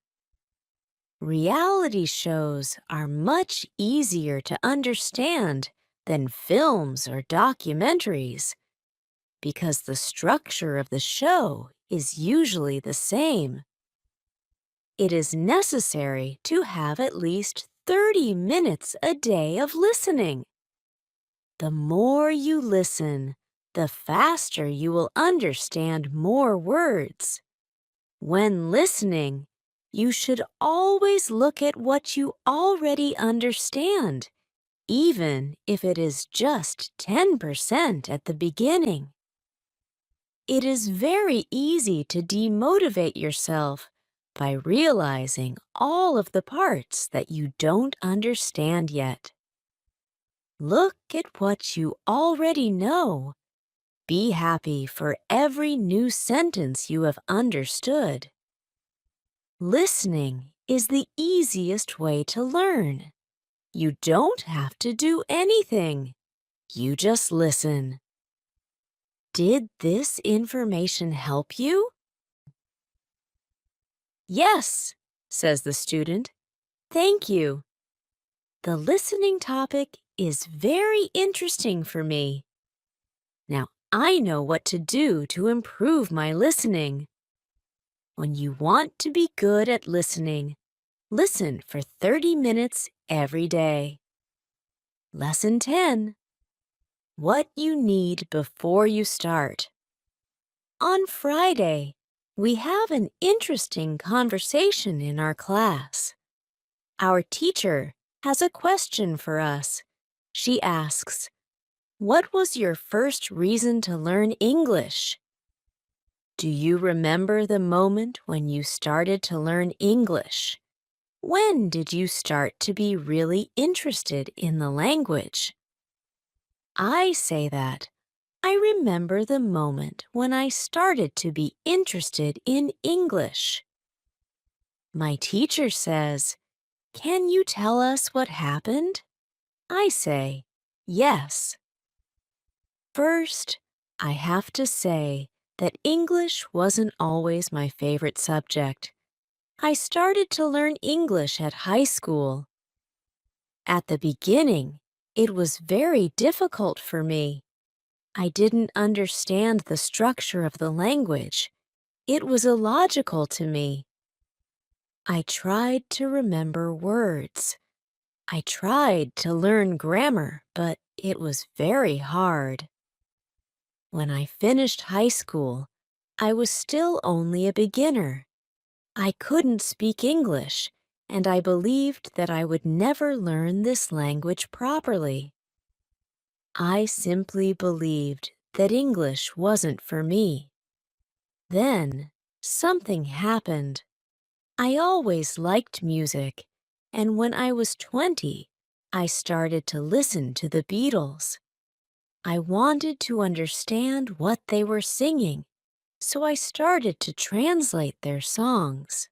Reality shows are much easier to understand than films or documentaries because the structure of the show is usually the same. It is necessary to have at least 30 minutes a day of listening. The more you listen, the faster you will understand more words. When listening, you should always look at what you already understand, even if it is just 10% at the beginning. It is very easy to demotivate yourself by realizing all of the parts that you don't understand yet. Look at what you already know. Be happy for every new sentence you have understood. Listening is the easiest way to learn. You don't have to do anything. You just listen. Did this information help you? Yes, says the student. Thank you. The listening topic is very interesting for me. Now I know what to do to improve my listening. when you want to be good at listening, listen for 30 minutes every day. Lesson 10. What you need before you start. On Friday, we have an interesting conversation in our class. Our teacher has a question for us. She asks, "What was your first reason to learn English?" Do you remember the moment when you started to learn English? When did you start to be really interested in the language? I say that I remember the moment when I started to be interested in English. My teacher says, "Can you tell us what happened?" I say, "Yes." First, I have to say that English wasn't always my favorite subject. I started to learn English at high school. At the beginning, it was very difficult for me. I didn't understand the structure of the language. It was illogical to me. I tried to remember words. I tried to learn grammar, but it was very hard. When I finished high school, I was still only a beginner. I couldn't speak English, and I believed that I would never learn this language properly. I simply believed that English wasn't for me. Then, something happened. I always liked music, and when I was 20, I started to listen to the Beatles. I wanted to understand what they were singing, so I started to translate their songs.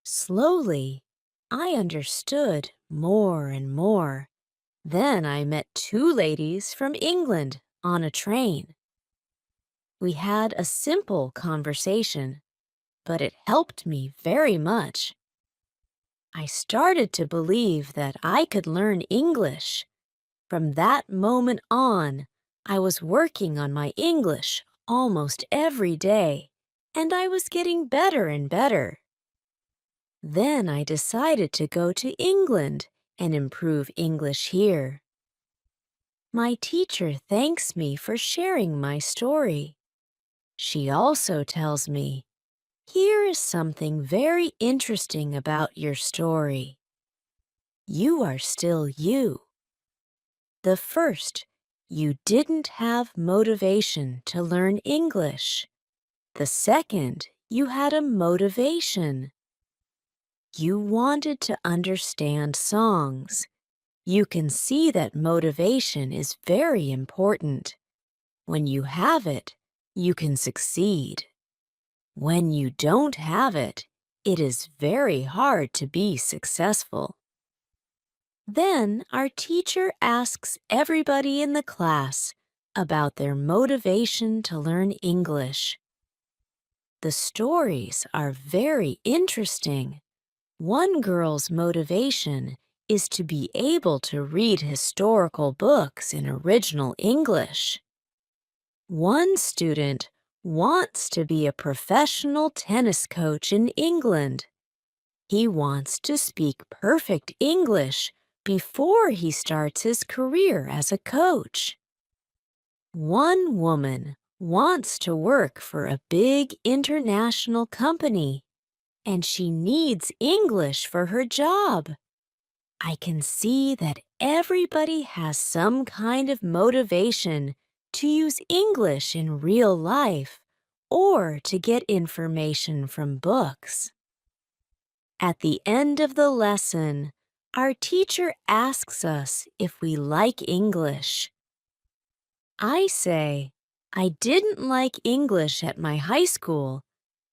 Slowly, I understood more and more. Then I met two ladies from England on a train. We had a simple conversation, but it helped me very much. I started to believe that I could learn English. From that moment on, I was working on my English almost every day, and I was getting better and better. Then I decided to go to England and improve English here. My teacher thanks me for sharing my story. She also tells me, "Here is something very interesting about your story. You are still you. The first, you didn't have motivation to learn English. The second, you had a motivation. You wanted to understand songs. You can see that motivation is very important. When you have it, you can succeed. When you don't have it, it is very hard to be successful." Then our teacher asks everybody in the class about their motivation to learn English. The stories are very interesting. One girl's motivation is to be able to read historical books in original English. One student wants to be a professional tennis coach in England. He wants to speak perfect English before he starts his career as a coach. One woman wants to work for a big international company, and she needs English for her job. I can see that everybody has some kind of motivation to use English in real life or to get information from books. At the end of the lesson, our teacher asks us if we like English. I say, "I didn't like English at my high school,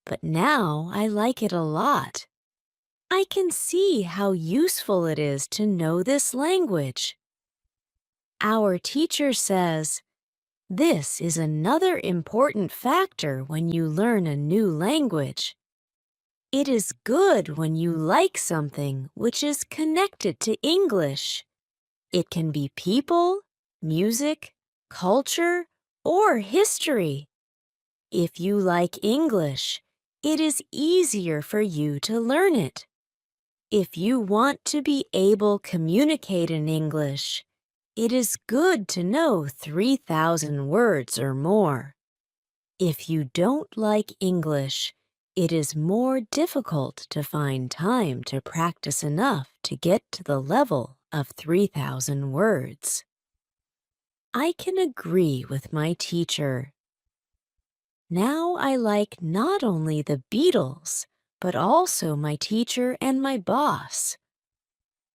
but now I like it a lot. I can see how useful it is to know this language." Our teacher says, "This is another important factor when you learn a new language. It is good when you like something which is connected to English. It can be people, music, culture, or history. If you like English, it is easier for you to learn it. If you want to be able to communicate in English, it is good to know 3,000 words or more. If you don't like English, it is more difficult to find time to practice enough to get to the level of 3,000 words. I can agree with my teacher. Now I like not only the Beatles, but also my teacher and my boss,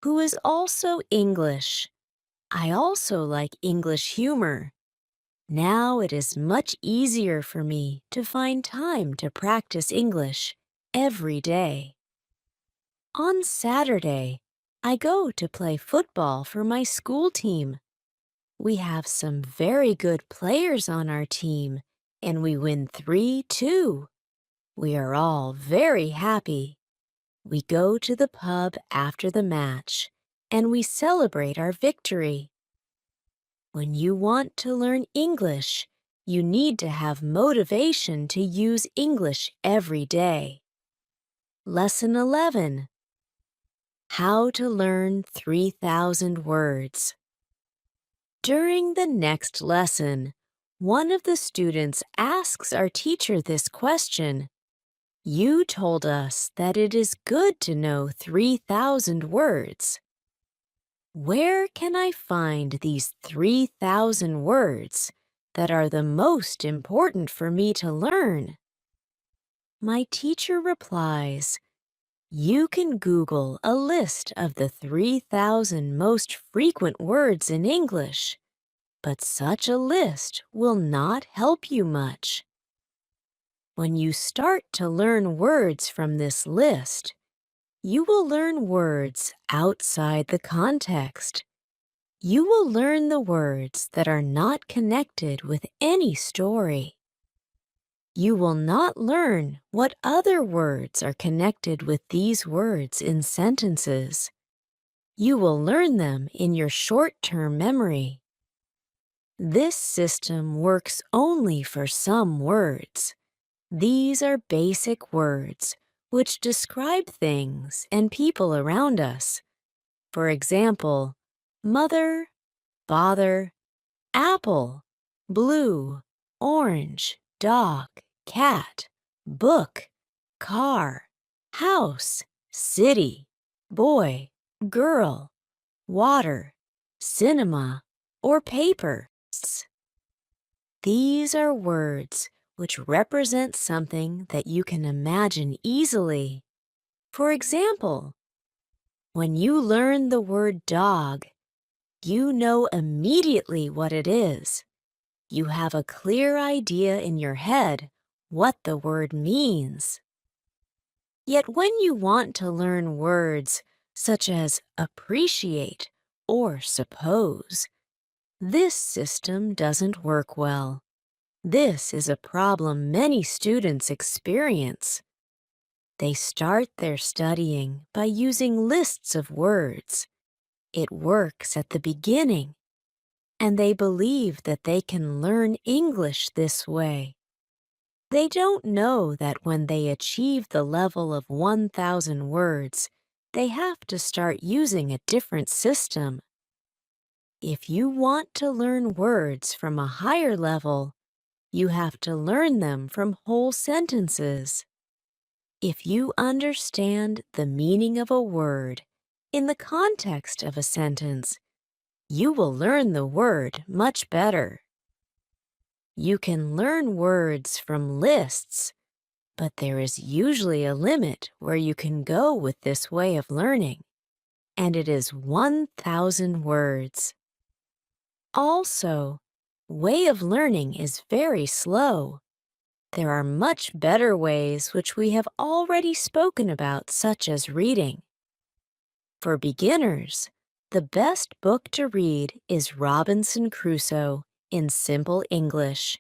who is also English. I also like English humor. Now it is much easier for me to find time to practice English every day. On Saturday, I go to play football for my school team. We have some very good players on our team, and we win 3-2. We are all very happy. We go to the pub after the match, and we celebrate our victory. When you want to learn English, you need to have motivation to use English every day. Lesson 11. How to learn 3,000 words. During the next lesson, one of the students asks our teacher this question. You told us that it is good to know 3,000 words. Where can I find these 3,000 words that are the most important for me to learn? My teacher replies, you can Google a list of the 3,000 most frequent words in English, but such a list will not help you much. When you start to learn words from this list, you will learn words outside the context. You will learn the words that are not connected with any story. You will not learn what other words are connected with these words in sentences. You will learn them in your short-term memory. This system works only for some words. These are basic words which describe things and people around us. For example, mother, father, apple, blue, orange, dog, cat, book, car, house, city, boy, girl, water, cinema, or paper. These are words which represent something that you can imagine easily. For example, when you learn the word dog, you know immediately what it is. You have a clear idea in your head what the word means. Yet when you want to learn words such as appreciate or suppose, this system doesn't work well. This is a problem many students experience. They start their studying by using lists of words. It works at the beginning, and they believe that they can learn English this way. They don't know that when they achieve the level of 1,000 words, they have to start using a different system. If you want to learn words from a higher level, you have to learn them from whole sentences. If you understand the meaning of a word in the context of a sentence, you will learn the word much better. You can learn words from lists, but there is usually a limit where you can go with this way of learning, and it is 1,000 words. Also, way of learning is very slow. There are much better ways which we have already spoken about, such as reading. For beginners, the best book to read is Robinson Crusoe in Simple English.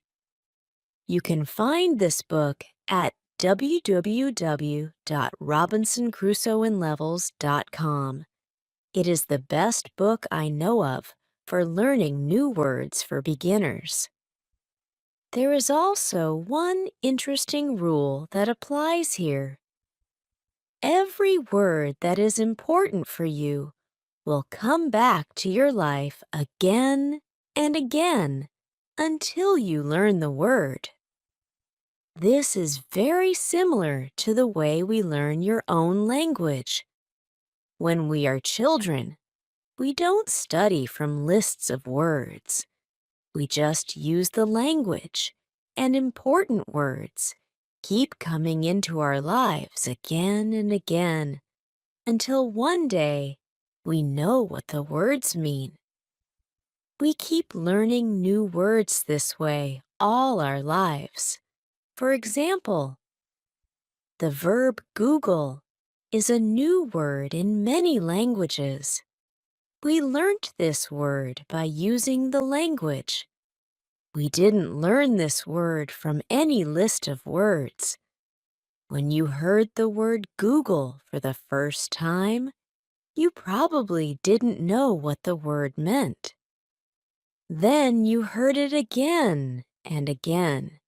You can find this book at www.robinsoncrusoeinlevels.com. It is the best book I know of for learning new words for beginners. There is also one interesting rule that applies here. Every word that is important for you will come back to your life again and again until you learn the word. This is very similar to the way we learn your own language. When we are children, we don't study from lists of words. We just use the language, and important words keep coming into our lives again and again until one day we know what the words mean. We keep learning new words this way all our lives. For example, the verb Google is a new word in many languages. We learnt this word by using the language. We didn't learn this word from any list of words. When you heard the word Google for the first time, you probably didn't know what the word meant. Then you heard it again and again,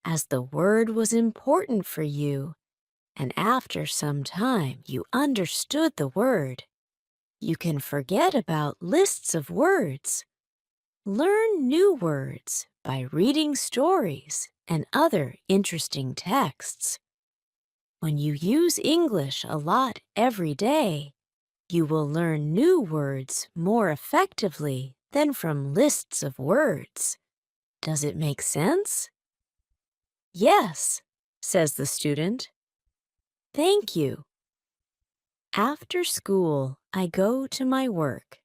as the word was important for you, and after some time you understood the word. You can forget about lists of words. Learn new words by reading stories and other interesting texts. When you use English a lot every day, you will learn new words more effectively than from lists of words. Does it make sense? Yes, says the student. Thank you. After school, I go to my work.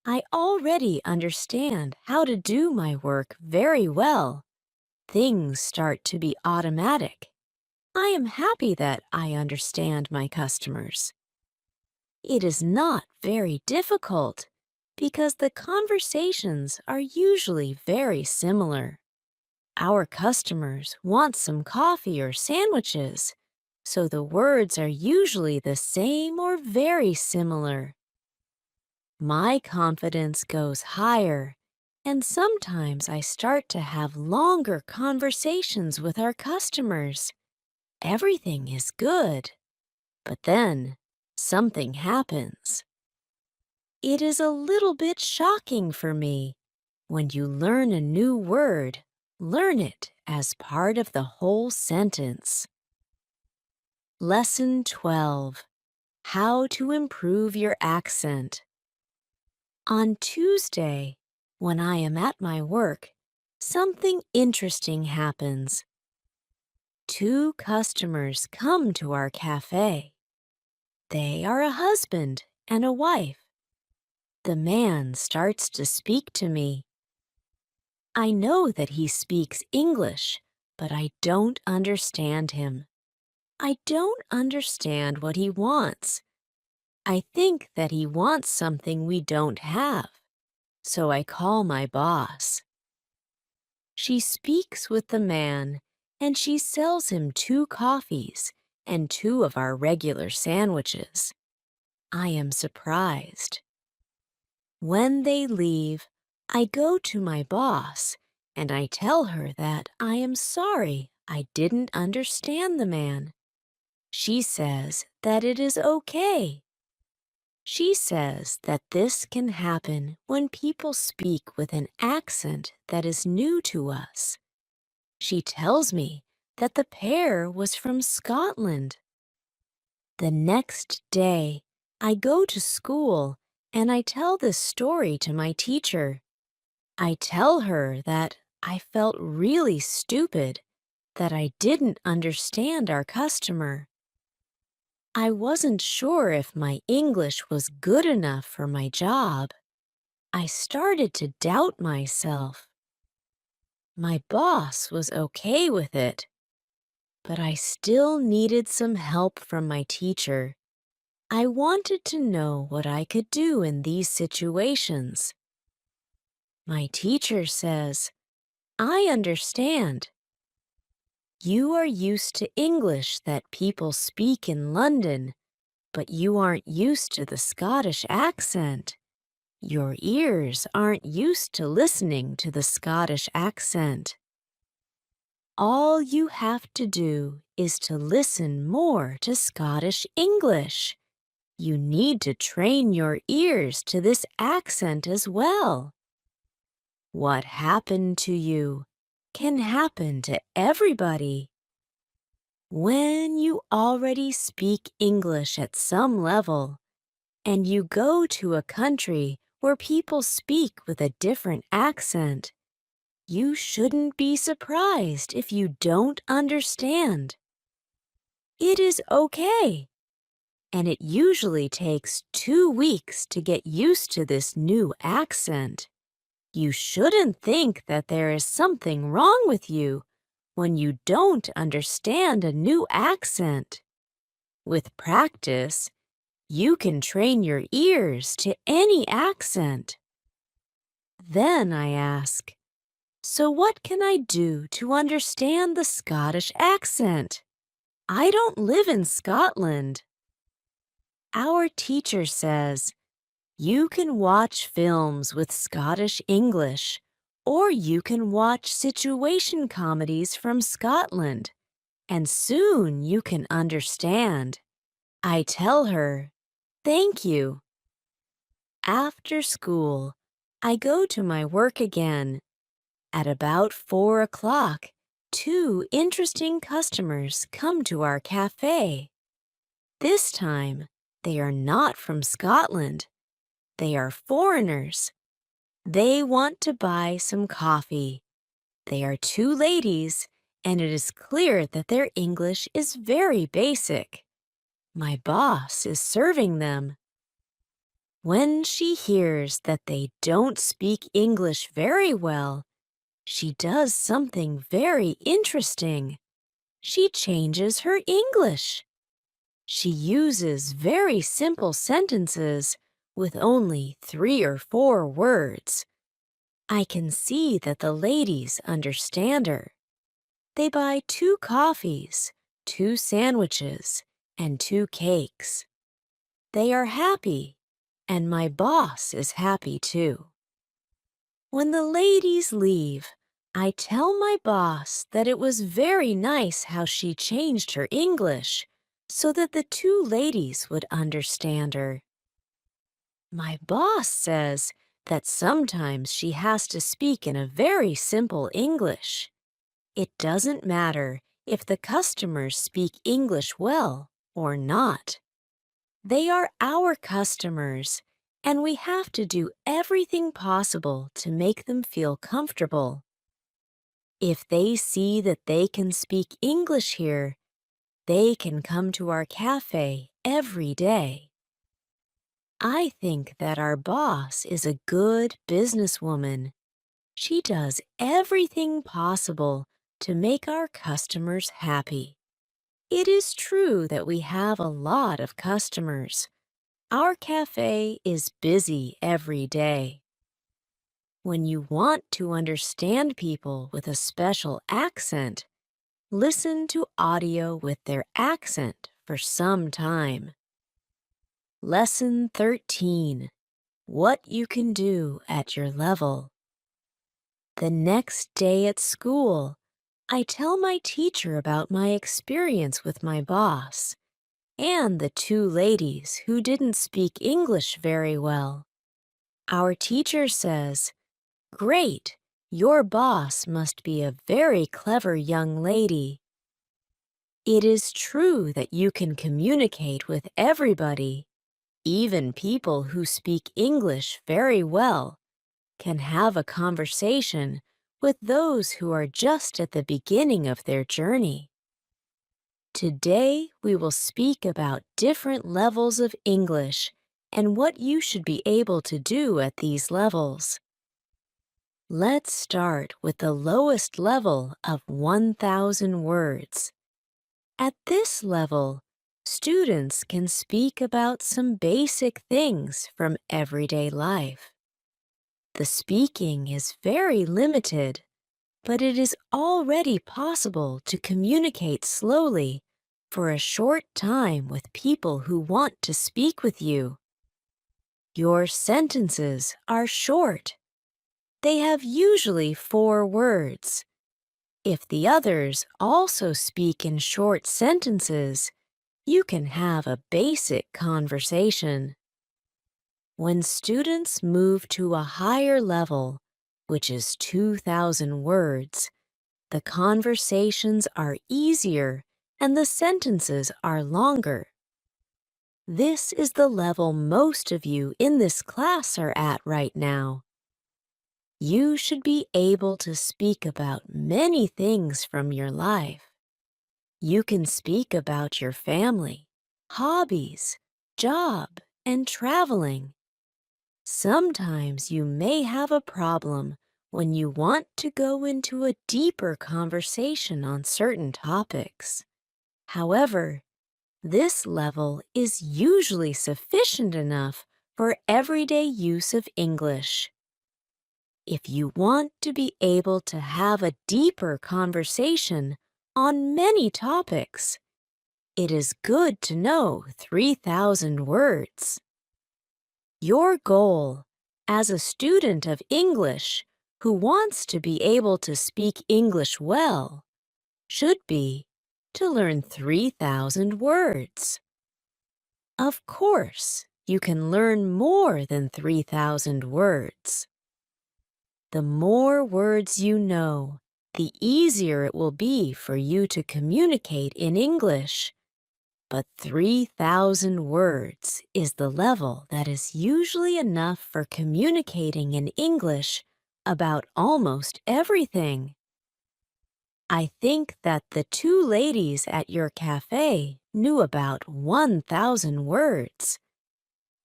I already understand how to do my work very well. Things start to be automatic. I am happy that I understand my customers. It is not very difficult because the conversations are usually very similar. Our customers want some coffee or sandwiches, so the words are usually the same or very similar. My confidence goes higher, and sometimes I start to have longer conversations with our customers. Everything is good, but then something happens. It is a little bit shocking for me. When you learn a new word, learn it as part of the whole sentence. Lesson 12. How to improve your accent. On Tuesday, when I am at my work, something interesting happens. Two customers come to our cafe. They are a husband and a wife. The man starts to speak to me. I know that he speaks English, but I don't understand him. I don't understand what he wants. I think that he wants something we don't have, so I call my boss. She speaks with the man, and she sells him 2 coffees and 2 of our regular sandwiches. I am surprised. When they leave, I go to my boss and I tell her that I am sorry I didn't understand the man. She says that it is okay. She says that this can happen when people speak with an accent that is new to us. She tells me that the pair was from Scotland. The next day, I go to school and I tell this story to my teacher. I tell her that I felt really stupid, that I didn't understand our customer. I wasn't sure if my English was good enough for my job. I started to doubt myself. My boss was okay with it, but I still needed some help from my teacher. I wanted to know what I could do in these situations. My teacher says, I understand. You are used to English that people speak in London, but you aren't used to the Scottish accent. Your ears aren't used to listening to the Scottish accent. All you have to do is to listen more to Scottish English. You need to train your ears to this accent as well. What happened to you can happen to everybody. When you already speak English at some level, and you go to a country where people speak with a different accent, you shouldn't be surprised if you don't understand. It is okay, and it usually takes 2 weeks to get used to this new accent. You shouldn't think that there is something wrong with you when you don't understand a new accent. With practice, you can train your ears to any accent. Then I ask, so what can I do to understand the Scottish accent? I don't live in Scotland. Our teacher says, you can watch films with Scottish English, or you can watch situation comedies from Scotland, and soon you can understand. I tell her, thank you. After school, I go to my work again. At about 4 o'clock, 2 interesting customers come to our cafe. This time, they are not from Scotland. They are foreigners. They want to buy some coffee. They are 2 ladies, and it is clear that their English is very basic. My boss is serving them. When she hears that they don't speak English very well, she does something very interesting. She changes her English. She uses very simple sentences with only 3 or 4 words. I can see that the ladies understand her. They buy 2 coffees, 2 sandwiches, and 2 cakes. They are happy, and my boss is happy too. When the ladies leave, I tell my boss that it was very nice how she changed her English so that the 2 ladies would understand her. My boss says that sometimes she has to speak in a very simple English. It doesn't matter if the customers speak English well or not. They are our customers, and we have to do everything possible to make them feel comfortable. If they see that they can speak English here, they can come to our cafe every day. I think that our boss is a good businesswoman. She does everything possible to make our customers happy. It is true that we have a lot of customers. Our cafe is busy every day. When you want to understand people with a special accent, listen to audio with their accent for some time. Lesson 13. What you can do at your level. The next day at school, I tell my teacher about my experience with my boss and the 2 ladies who didn't speak English very well. Our teacher says, "Great, your boss must be a very clever young lady." It is true that you can communicate with everybody. Even people who speak English very well can have a conversation with those who are just at the beginning of their journey. Today, we will speak about different levels of English and what you should be able to do at these levels. Let's start with the lowest level of 1,000 words. At this level, students can speak about some basic things from everyday life. The speaking is very limited, but it is already possible to communicate slowly for a short time with people who want to speak with you. Your sentences are short. They have usually 4 words. If the others also speak in short sentences, you can have a basic conversation. When students move to a higher level, which is 2,000 words, the conversations are easier and the sentences are longer. This is the level most of you in this class are at right now. You should be able to speak about many things from your life. You can speak about your family, hobbies, job, and traveling. Sometimes you may have a problem when you want to go into a deeper conversation on certain topics. However, this level is usually sufficient enough for everyday use of English. If you want to be able to have a deeper conversation on many topics, it is good to know 3,000 words. Your goal as a student of English who wants to be able to speak English well should be to learn 3,000 words. Of course, you can learn more than 3,000 words. The more words you know, the easier it will be for you to communicate in English. But 3,000 words is the level that is usually enough for communicating in English about almost everything. I think that the two ladies at your cafe knew about 1,000 words.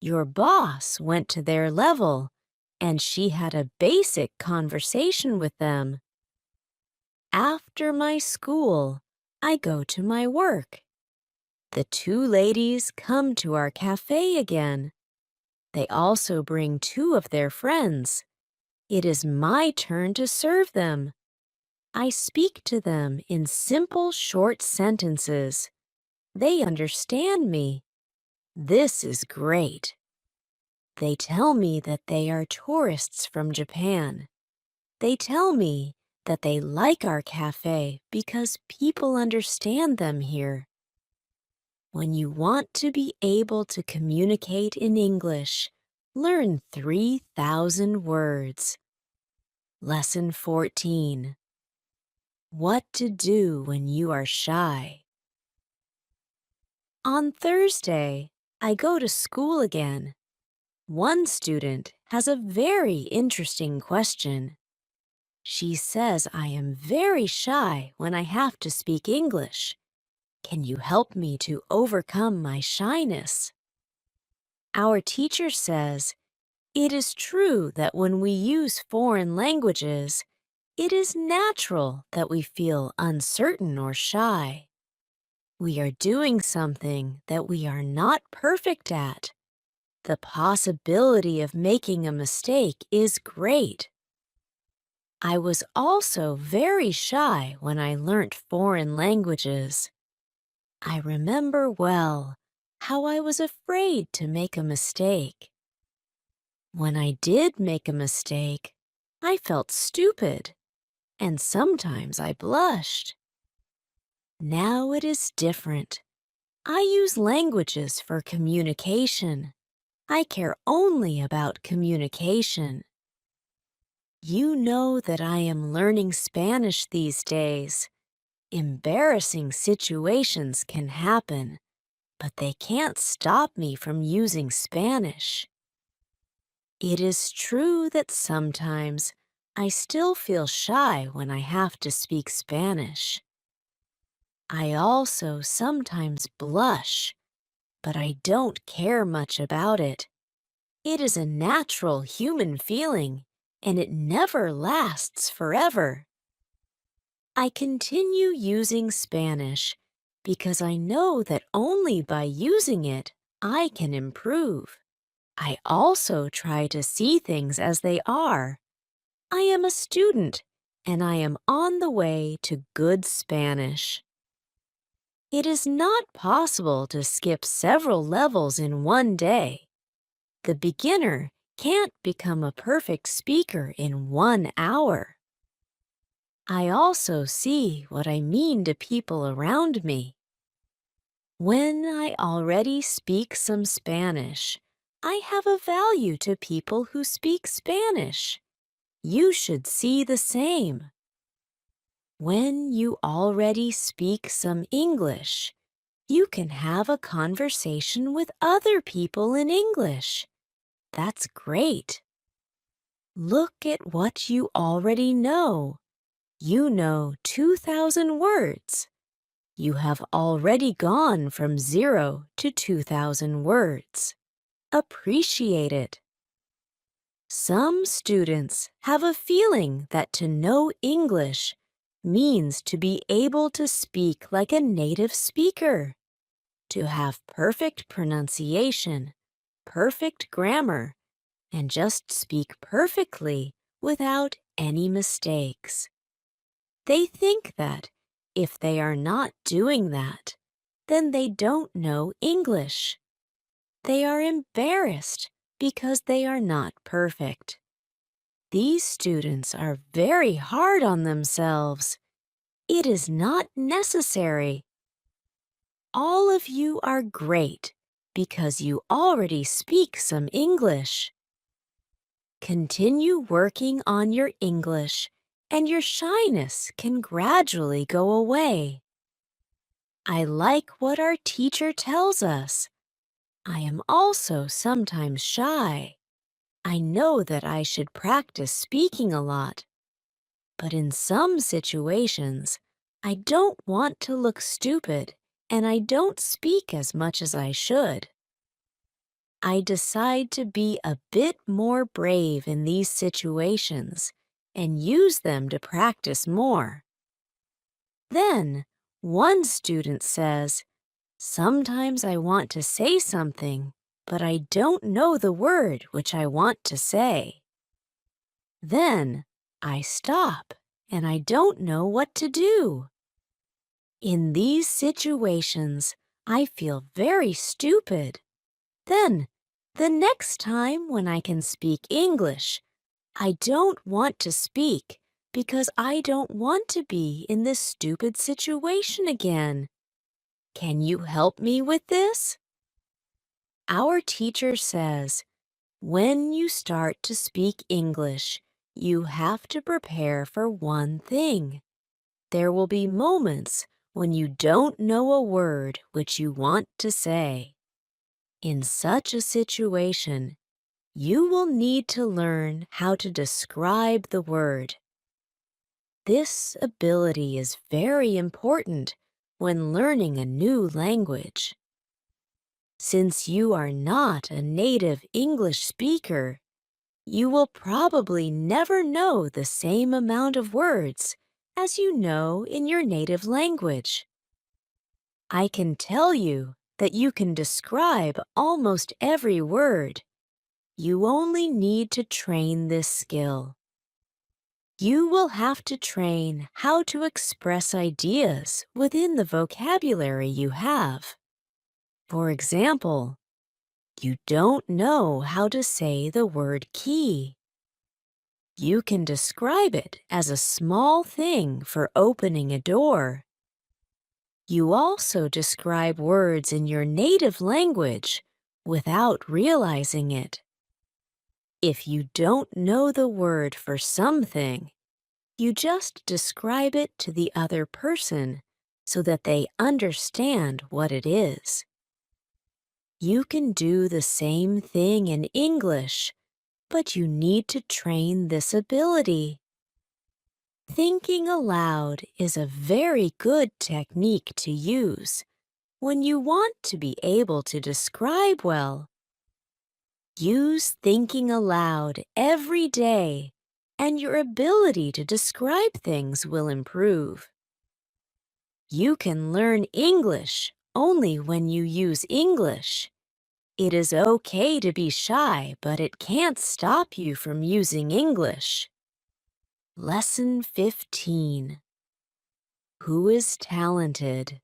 Your boss went to their level, and she had a basic conversation with them. After my school, I go to my work. The two ladies come to our cafe again. They also bring two of their friends. It is my turn to serve them. I speak to them in simple, short sentences. They understand me. This is great. They tell me that they are tourists from Japan. They tell me that they like our cafe because people understand them here. When you want to be able to communicate in English, learn 3,000 words. Lesson 14. What to do when you are shy. On Thursday, I go to school again. One student has a very interesting question. She says I am very shy when I have to speak English. Can you help me to overcome my shyness? Our teacher says, it is true that when we use foreign languages, it is natural that we feel uncertain or shy. We are doing something that we are not perfect at. The possibility of making a mistake is great. I was also very shy when I learnt foreign languages. I remember well how I was afraid to make a mistake. When I did make a mistake, I felt stupid, and sometimes I blushed. Now it is different. I use languages for communication. I care only about communication. You know that I am learning Spanish these days. Embarrassing situations can happen, but they can't stop me from using Spanish. It is true that sometimes I still feel shy when I have to speak Spanish. I also sometimes blush, but I don't care much about it. It is a natural human feeling, and it never lasts forever. I continue using Spanish because I know that only by using it I can improve. I also try to see things as they are. I am a student, and I am on the way to good Spanish. It is not possible to skip several levels in one day. The beginner can't become a perfect speaker in 1 hour. I also see what I mean to people around me. When I already speak some Spanish, I have a value to people who speak Spanish. You should see the same. When you already speak some English, you can have a conversation with other people in English. That's great. Look at what you already know. You know 2,000 words. You have already gone from 0 to 2,000 words. Appreciate it. Some students have a feeling that to know English means to be able to speak like a native speaker, to have perfect pronunciation, perfect grammar, and just speak perfectly without any mistakes. They think that if they are not doing that, then they don't know English. They are embarrassed because they are not perfect. These students are very hard on themselves. It is not necessary. All of you are great because you already speak some English. Continue working on your English, and your shyness can gradually go away. I like what our teacher tells us. I am also sometimes shy. I know that I should practice speaking a lot. But in some situations, I don't want to look stupid and I don't speak as much as I should. I decide to be a bit more brave in these situations and use them to practice more. Then, one student says, "Sometimes I want to say something, but I don't know the word which I want to say." Then, I stop and I don't know what to do. In these situations, I feel very stupid. Then, the next time when I can speak English, I don't want to speak because I don't want to be in this stupid situation again. Can you help me with this? Our teacher says, when you start to speak English, you have to prepare for one thing. There will be moments when you don't know a word which you want to say. In such a situation, you will need to learn how to describe the word. This ability is very important when learning a new language. Since you are not a native English speaker, you will probably never know the same amount of words as you know in your native language. I can tell you that you can describe almost every word. You only need to train this skill. You will have to train how to express ideas within the vocabulary you have. For example, you don't know how to say the word key. You can describe it as a small thing for opening a door. You also describe words in your native language without realizing it. If you don't know the word for something, you just describe it to the other person so that they understand what it is. You can do the same thing in English, but you need to train this ability. Thinking aloud is a very good technique to use when you want to be able to describe well. Use thinking aloud every day, and your ability to describe things will improve. You can learn English only when you use English. It is okay to be shy, but it can't stop you from using English. Lesson 15. Who is talented?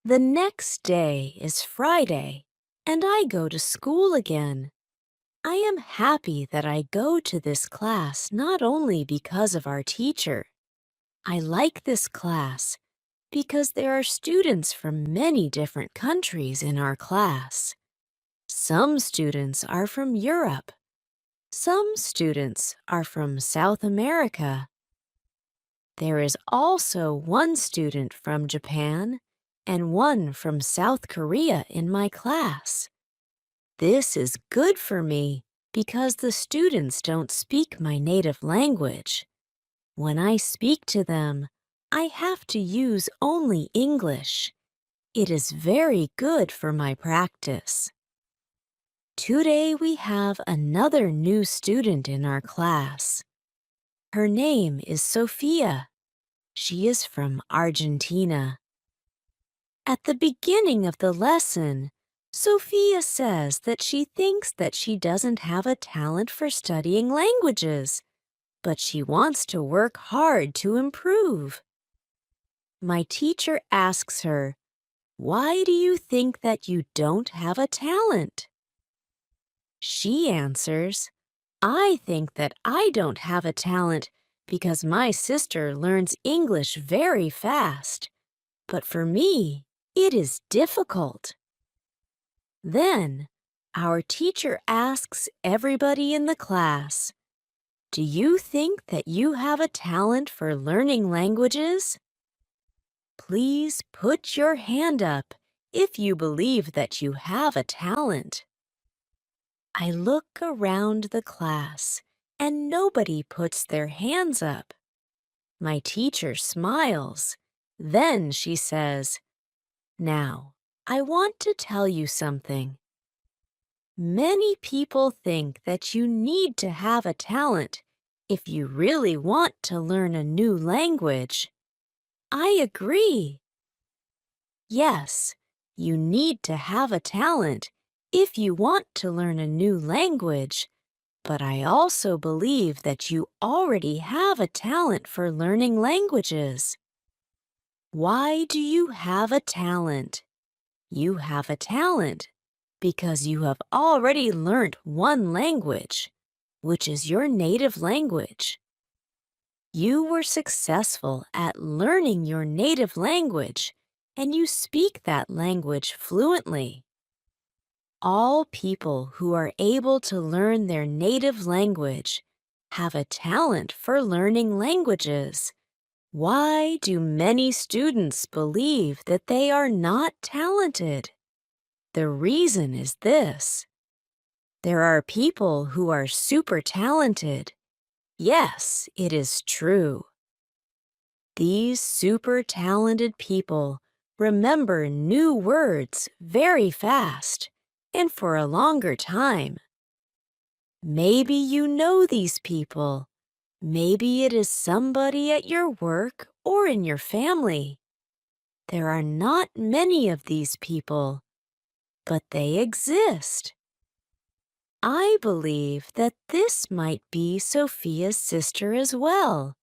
The next day is Friday, and I go to school again. I am happy that I go to this class not only because of our teacher, I like this class because there are students from many different countries in our class. Some students are from Europe. Some students are from South America. There is also one student from Japan and one from South Korea in my class. This is good for me because the students don't speak my native language. When I speak to them, I have to use only English. It is very good for my practice. Today we have another new student in our class. Her name is Sophia. She is from Argentina. At the beginning of the lesson, Sophia says that she thinks that she doesn't have a talent for studying languages, but she wants to work hard to improve. My teacher asks her, "Why do you think that you don't have a talent?" She answers, "I think that I don't have a talent because my sister learns English very fast, but for me, it is difficult." Then, our teacher asks everybody in the class, "Do you think that you have a talent for learning languages?" Please put your hand up if you believe that you have a talent. I look around the class and nobody puts their hands up. My teacher smiles. Then she says, "Now, I want to tell you something. Many people think that you need to have a talent if you really want to learn a new language. I agree. Yes, you need to have a talent if you want to learn a new language, but I also believe that you already have a talent for learning languages. Why do you have a talent? You have a talent because you have already learnt one language, which is your native language. You were successful at learning your native language, and you speak that language fluently. All people who are able to learn their native language have a talent for learning languages. Why do many students believe that they are not talented? The reason is this. There are people who are super talented. Yes, it is true. These super talented people remember new words very fast and for a longer time. Maybe you know these people. Maybe it is somebody at your work or in your family. There are not many of these people, but they exist. I believe that this might be Sophia's sister as well.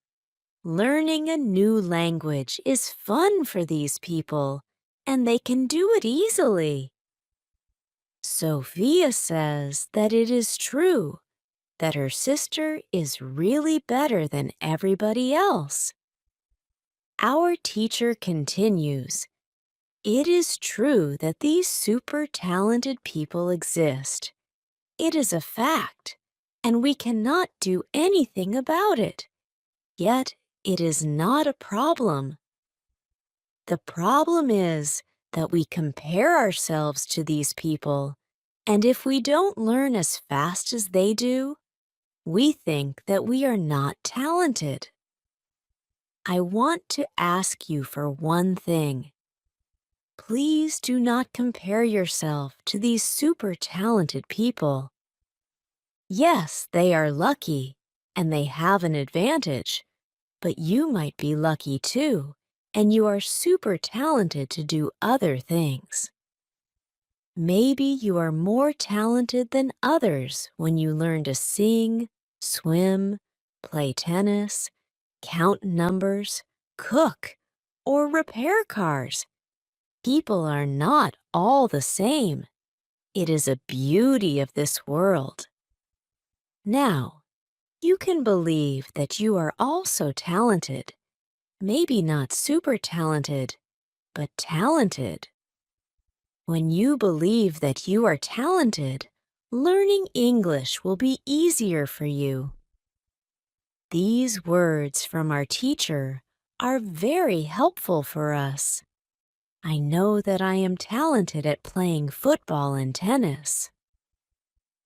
Learning a new language is fun for these people, and they can do it easily. Sophia says that it is true that her sister is really better than everybody else. Our teacher continues, "It is true that these super talented people exist. It is a fact, and we cannot do anything about it. Yet, it is not a problem. The problem is that we compare ourselves to these people, and if we don't learn as fast as they do, we think that we are not talented." I want to ask you for one thing. Please do not compare yourself to these super talented people. Yes, they are lucky, and they have an advantage, but you might be lucky too, and you are super talented to do other things. Maybe you are more talented than others when you learn to sing, swim, play tennis, count numbers, cook, or repair cars. People are not all the same. It is a beauty of this world. Now, you can believe that you are also talented Maybe not super talented, but talented. When you believe that you are talented, learning English will be easier for you. These words from our teacher are very helpful for us. I know that I am talented at playing football and tennis.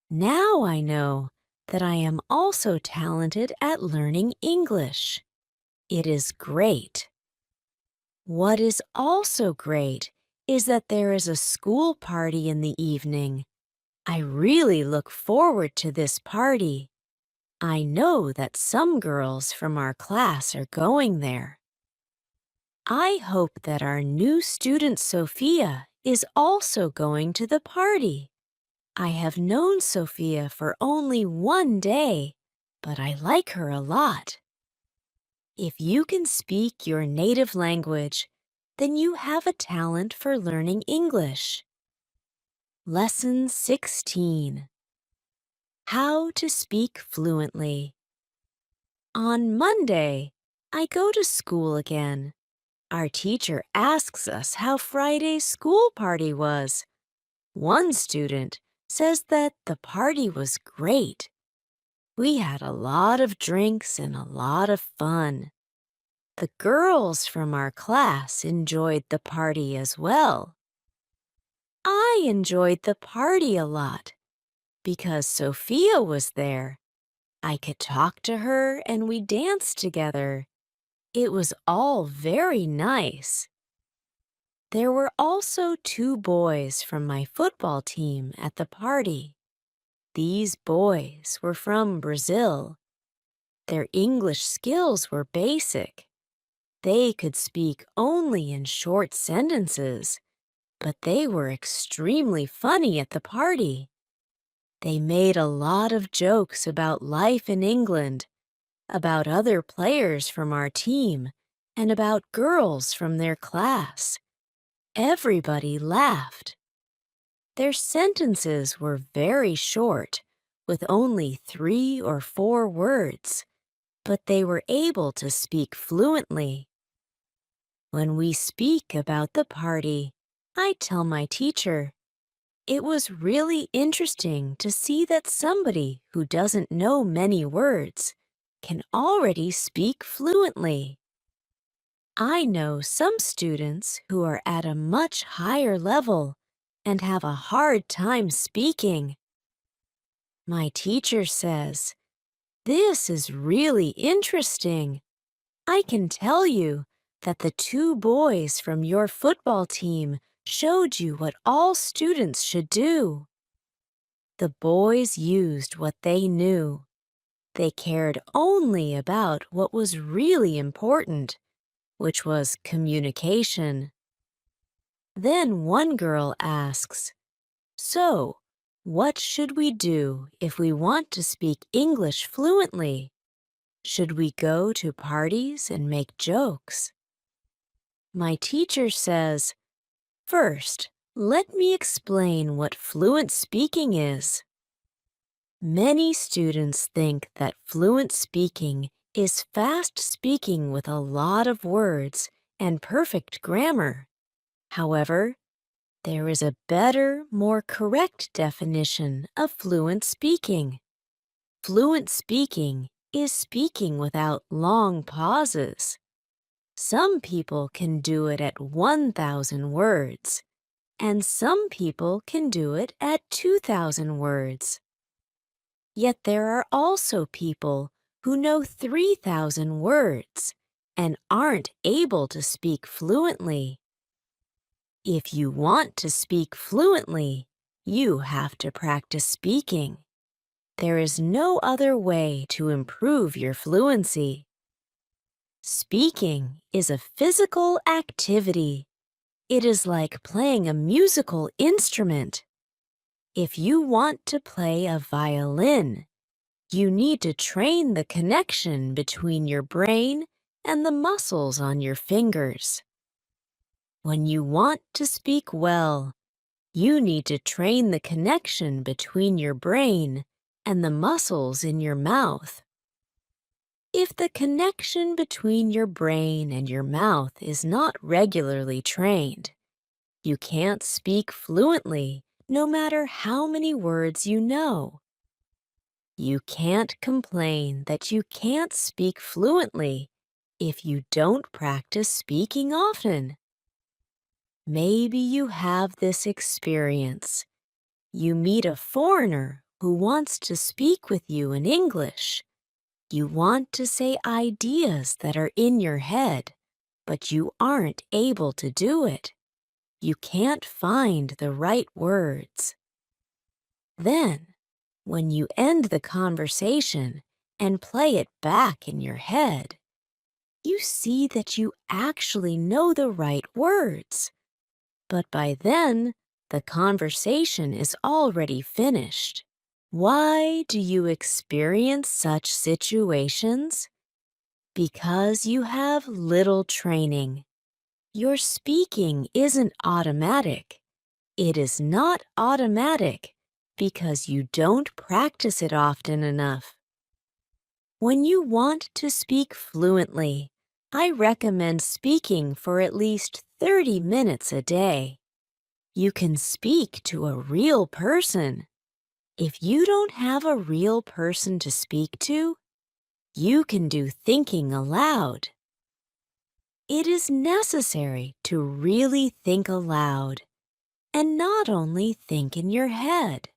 Now I know that I am also talented at learning English. It is great. What is also great is that there is a school party in the evening. I really look forward to this party. I know that some girls from our class are going there. I hope that our new student Sophia is also going to the party. I have known Sophia for only one day, but I like her a lot. If you can speak your native language, then you have a talent for learning English. Lesson 16. How to speak fluently. On Monday, I go to school again. Our teacher asks us how Friday's school party was. One student says that the party was great. We had a lot of drinks and a lot of fun. The girls from our class enjoyed the party as well. I enjoyed the party a lot because Sophia was there. I could talk to her and we danced together. It was all very nice. There were also two boys from my football team at the party. These boys were from Brazil. Their English skills were basic. They could speak only in short sentences, but they were extremely funny at the party. They made a lot of jokes about life in England, about other players from our team, and about girls from their class. Everybody laughed. Their sentences were very short, with only 3 or 4 words, but they were able to speak fluently. When we speak about the party, I tell my teacher, "It was really interesting to see that somebody who doesn't know many words can already speak fluently." I know some students who are at a much higher level and have a hard time speaking. My teacher says, "This is really interesting. I can tell you that the two boys from your football team showed you what all students should do." The boys used what they knew. They cared only about what was really important, which was communication. Then one girl asks, "So, what should we do if we want to speak English fluently? Should we go to parties and make jokes?" My teacher says, "First, let me explain what fluent speaking is." Many students think that fluent speaking is fast speaking with a lot of words and perfect grammar. However, there is a better, more correct definition of fluent speaking. Fluent speaking is speaking without long pauses. Some people can do it at 1,000 words, and some people can do it at 2,000 words. Yet there are also people who know 3,000 words and aren't able to speak fluently. If you want to speak fluently, you have to practice speaking. There is no other way to improve your fluency. Speaking is a physical activity. It is like playing a musical instrument. If you want to play a violin, you need to train the connection between your brain and the muscles on your fingers. When you want to speak well, you need to train the connection between your brain and the muscles in your mouth. If the connection between your brain and your mouth is not regularly trained, you can't speak fluently no matter how many words you know. You can't complain that you can't speak fluently if you don't practice speaking often. Maybe you have this experience. You meet a foreigner who wants to speak with you in English. You want to say ideas that are in your head, but you aren't able to do it. You can't find the right words. Then, when you end the conversation and play it back in your head, you see that you actually know the right words. But by then, the conversation is already finished. Why do you experience such situations? Because you have little training. Your speaking isn't automatic. It is not automatic because you don't practice it often enough. When you want to speak fluently, I recommend speaking for at least 30 minutes a day. You can speak to a real person. If you don't have a real person to speak to, you can do thinking aloud. It is necessary to really think aloud and not only think in your head.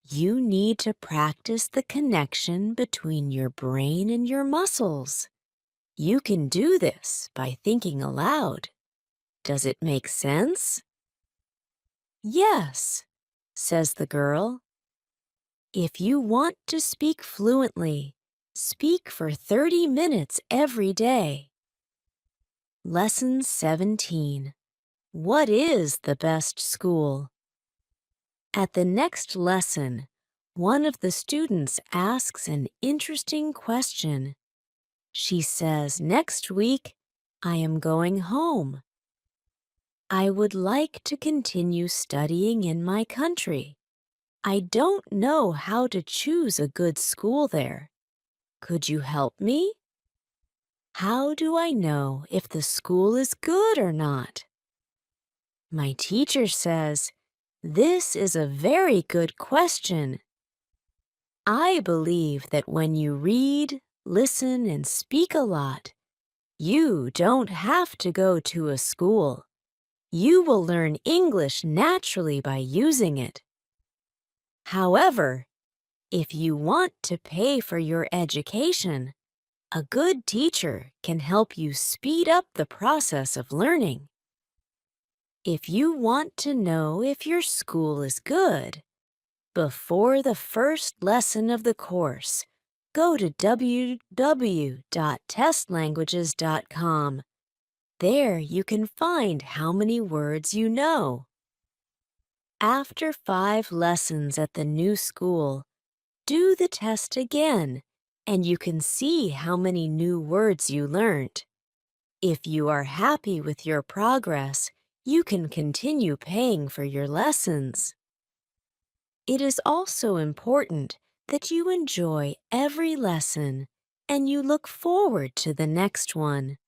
You need to practice the connection between your brain and your muscles. You can do this by thinking aloud. Does it make sense? Yes, says the girl. If you want to speak fluently, speak for 30 minutes every day. Lesson 17. What is the best school? At the next lesson, one of the students asks an interesting question. She says, "Next week, I am going home. I would like to continue studying in my country. I don't know how to choose a good school there. Could you help me? How do I know if the school is good or not?" My teacher says, "This is a very good question. I believe that when you read, listen, and speak a lot, you don't have to go to a school. You will learn English naturally by using it. However, if you want to pay for your education, a good teacher can help you speed up the process of learning. If you want to know if your school is good, before the first lesson of the course, go to www.testlanguages.com. There you can find how many words you know. After 5 lessons at the new school, do the test again, and you can see how many new words you learned. If you are happy with your progress, you can continue paying for your lessons. It is also important that you enjoy every lesson and you look forward to the next one.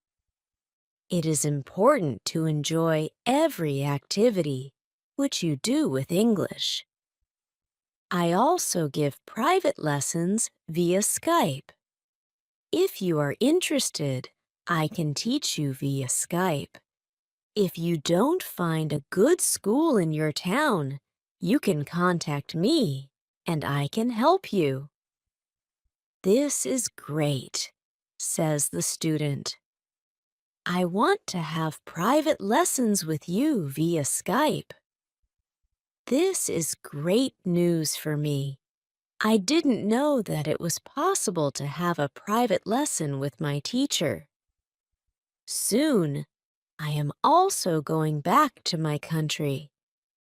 It is important to enjoy every activity, which you do with English. I also give private lessons via Skype. If you are interested, I can teach you via Skype. If you don't find a good school in your town, you can contact me and I can help you. This is great, says the student. I want to have private lessons with you via Skype. This is great news for me. I didn't know that it was possible to have a private lesson with my teacher. Soon, I am also going back to my country,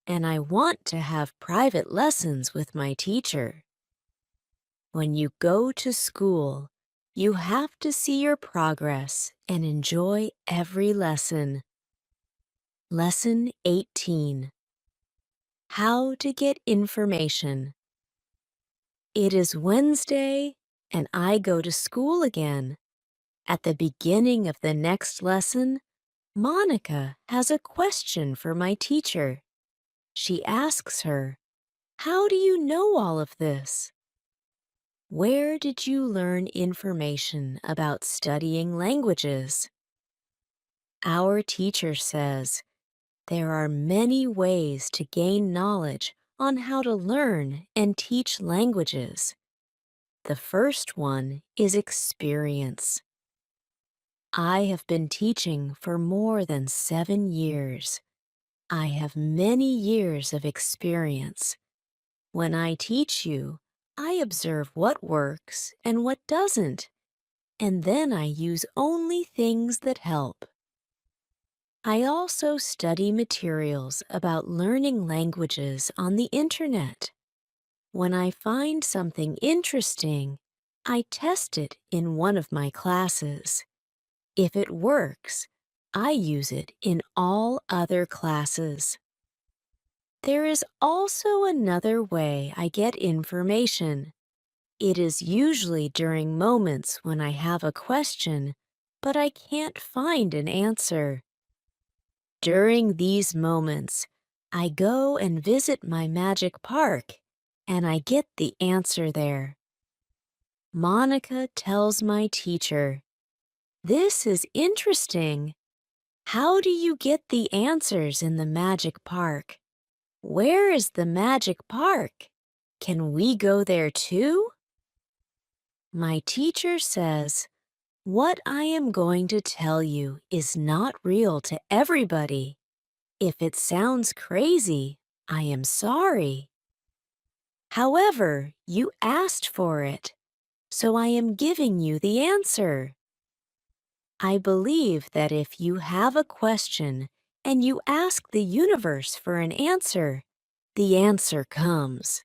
and I want to have private lessons with my teacher. When you go to school, you have to see your progress and enjoy every lesson. Lesson 18. How to get information. It is Wednesday, and I go to school again. At the beginning of the next lesson, Monica has a question for my teacher. She asks her, "How do you know all of this? Where did you learn information about studying languages?" Our teacher says, there are many ways to gain knowledge on how to learn and teach languages. The first one is experience. I have been teaching for more than 7 years. I have many years of experience. When I teach you, I observe what works and what doesn't, and then I use only things that help. I also study materials about learning languages on the internet. When I find something interesting, I test it in one of my classes. If it works, I use it in all other classes. There is also another way I get information. It is usually during moments when I have a question, but I can't find an answer. During these moments, I go and visit my magic park, and I get the answer there. Monica tells my teacher, "This is interesting. How do you get the answers in the magic park? Where is the magic park? Can we go there too?" My teacher says, "What I am going to tell you is not real to everybody. If it sounds crazy, I am sorry. However, you asked for it, so I am giving you the answer." I believe that if you have a question and you ask the universe for an answer, the answer comes.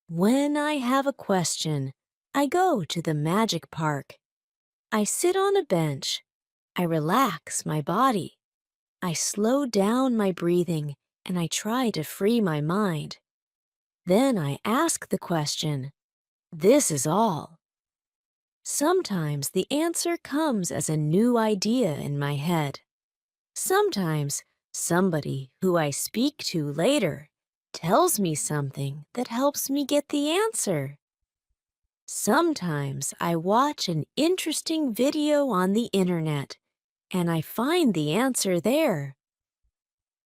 When I have a question, I go to the magic park. I sit on a bench. I relax my body. I slow down my breathing and I try to free my mind. Then I ask the question. This is all. Sometimes the answer comes as a new idea in my head. Sometimes somebody who I speak to later tells me something that helps me get the answer. Sometimes I watch an interesting video on the internet and I find the answer there.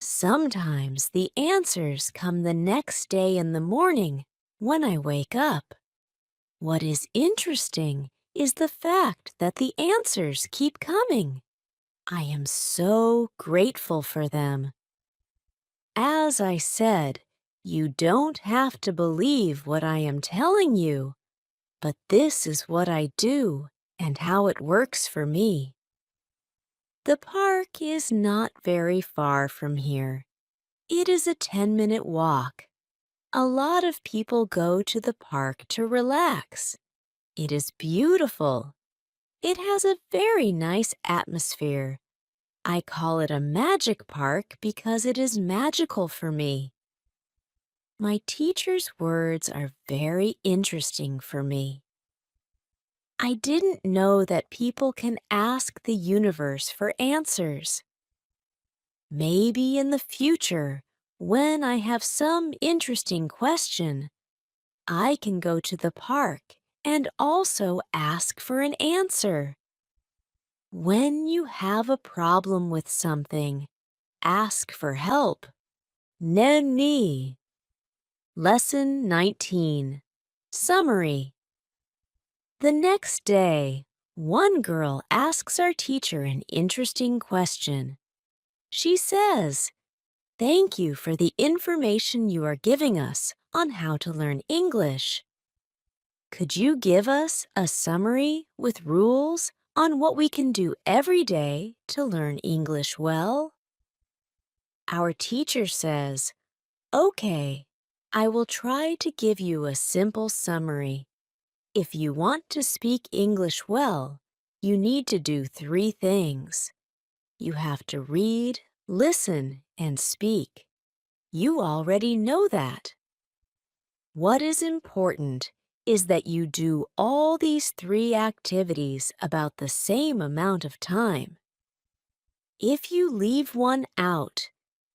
Sometimes the answers come the next day in the morning when I wake up. What is interesting is the fact that the answers keep coming. I am so grateful for them. As I said, you don't have to believe what I am telling you, but this is what I do and how it works for me. The park is not very far from here. It is a 10-minute walk. A lot of people go to the park to relax. It is beautiful. It has a very nice atmosphere. I call it a magic park because it is magical for me. My teacher's words are very interesting for me. I didn't know that people can ask the universe for answers. Maybe in the future, when I have some interesting question, I can go to the park and also ask for an answer. When you have a problem with something, ask for help. Neni. Lesson 19. Summary. The next day, one girl asks our teacher an interesting question. She says, "Thank you for the information you are giving us on how to learn English. Could you give us a summary with rules on what we can do every day to learn English well?" Our teacher says, "Okay, I will try to give you a simple summary. If you want to speak English well, you need to do 3 things. You have to read, listen, and speak. You already know that. What is important is that you do all these three activities about the same amount of time. If you leave one out,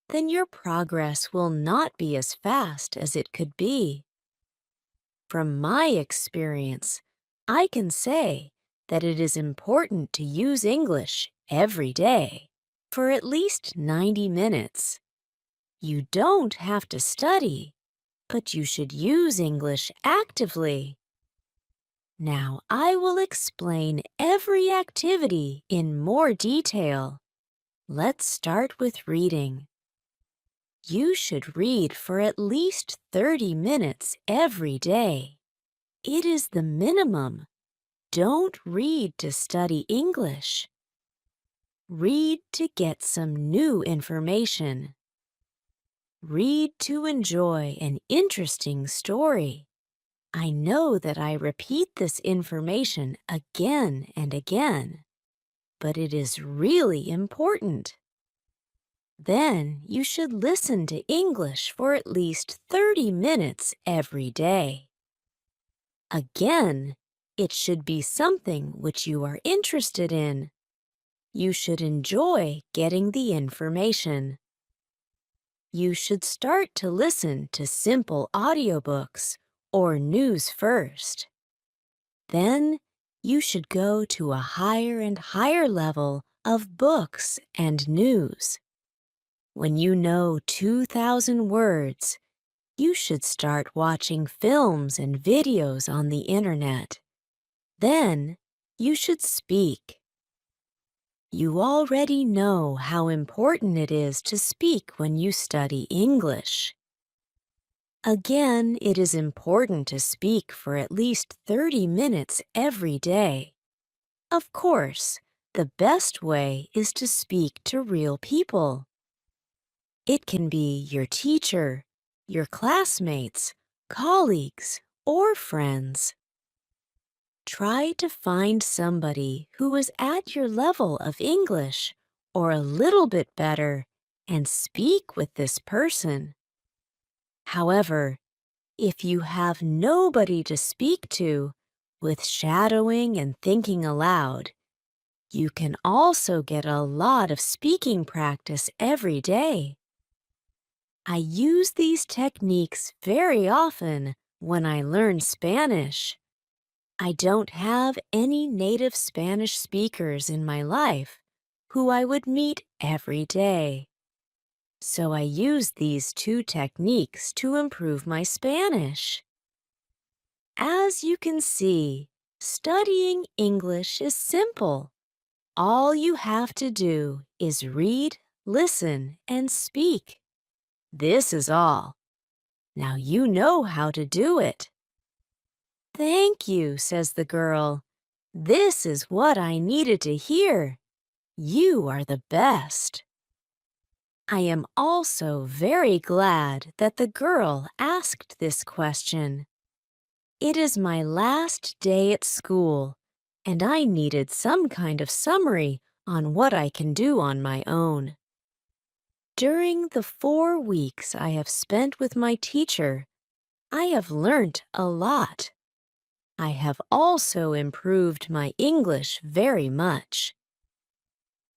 then your progress will not be as fast as it could be. From my experience, I can say that it is important to use English every day for at least 90 minutes. You don't have to study, but you should use English actively. Now I will explain every activity in more detail. Let's start with reading. You should read for at least 30 minutes every day. It is the minimum. Don't read to study English. Read to get some new information. Read to enjoy an interesting story. I know that I repeat this information again and again, but it is really important. Then you should listen to English for at least 30 minutes every day. Again, it should be something which you are interested in. You should enjoy getting the information. You should start to listen to simple audiobooks or news first. Then you should go to a higher and higher level of books and news. When you know 2,000 words, you should start watching films and videos on the internet. Then you should speak. You already know how important it is to speak when you study English. Again, it is important to speak for at least 30 minutes every day. Of course, the best way is to speak to real people. It can be your teacher, your classmates, colleagues, or friends. Try to find somebody who is at your level of English or a little bit better and speak with this person. However, if you have nobody to speak to, with shadowing and thinking aloud, you can also get a lot of speaking practice every day. I use these techniques very often when I learn Spanish. I don't have any native Spanish speakers in my life who I would meet every day. So I use these two techniques to improve my Spanish. As you can see, studying English is simple. All you have to do is read, listen, and speak. This is all. Now you know how to do it. Thank you, says the girl. This is what I needed to hear. You are the best. I am also very glad that the girl asked this question. It is my last day at school, and I needed some kind of summary on what I can do on my own. During the 4 weeks I have spent with my teacher, I have learnt a lot. I have also improved my English very much.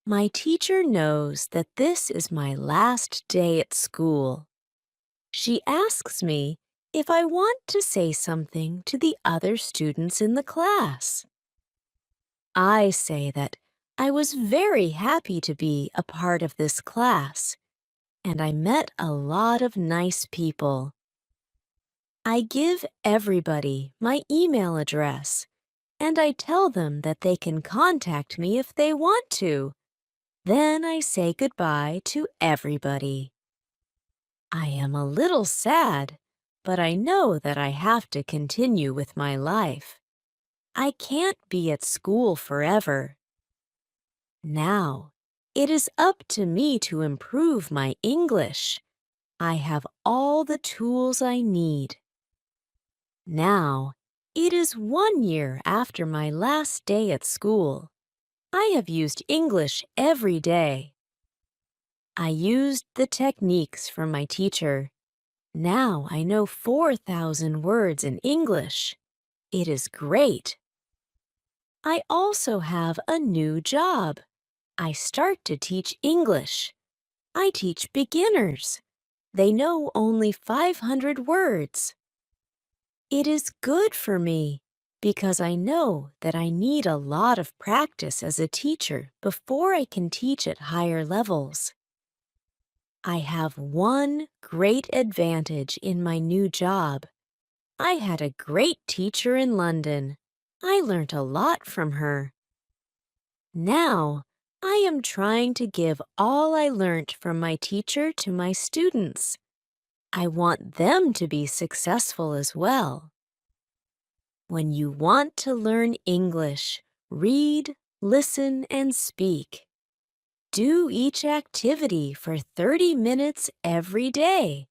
My teacher knows that this is my last day at school. She asks me if I want to say something to the other students in the class. I say that I was very happy to be a part of this class, and I met a lot of nice people. I give everybody my email address, and I tell them that they can contact me if they want to. Then I say goodbye to everybody. I am a little sad, but I know that I have to continue with my life. I can't be at school forever. Now, it is up to me to improve my English. I have all the tools I need. Now, it is 1 year after my last day at school. I have used English every day. I used the techniques from my teacher. Now I know 4,000 words in English. It is great. I also have a new job. I start to teach English. I teach beginners. They know only 500 words. It is good for me because I know that I need a lot of practice as a teacher before I can teach at higher levels. I have one great advantage in my new job. I had a great teacher in London. I learned a lot from her. Now, I am trying to give all I learnt from my teacher to my students. I want them to be successful as well. When you want to learn English, read, listen, and speak. Do each activity for 30 minutes every day.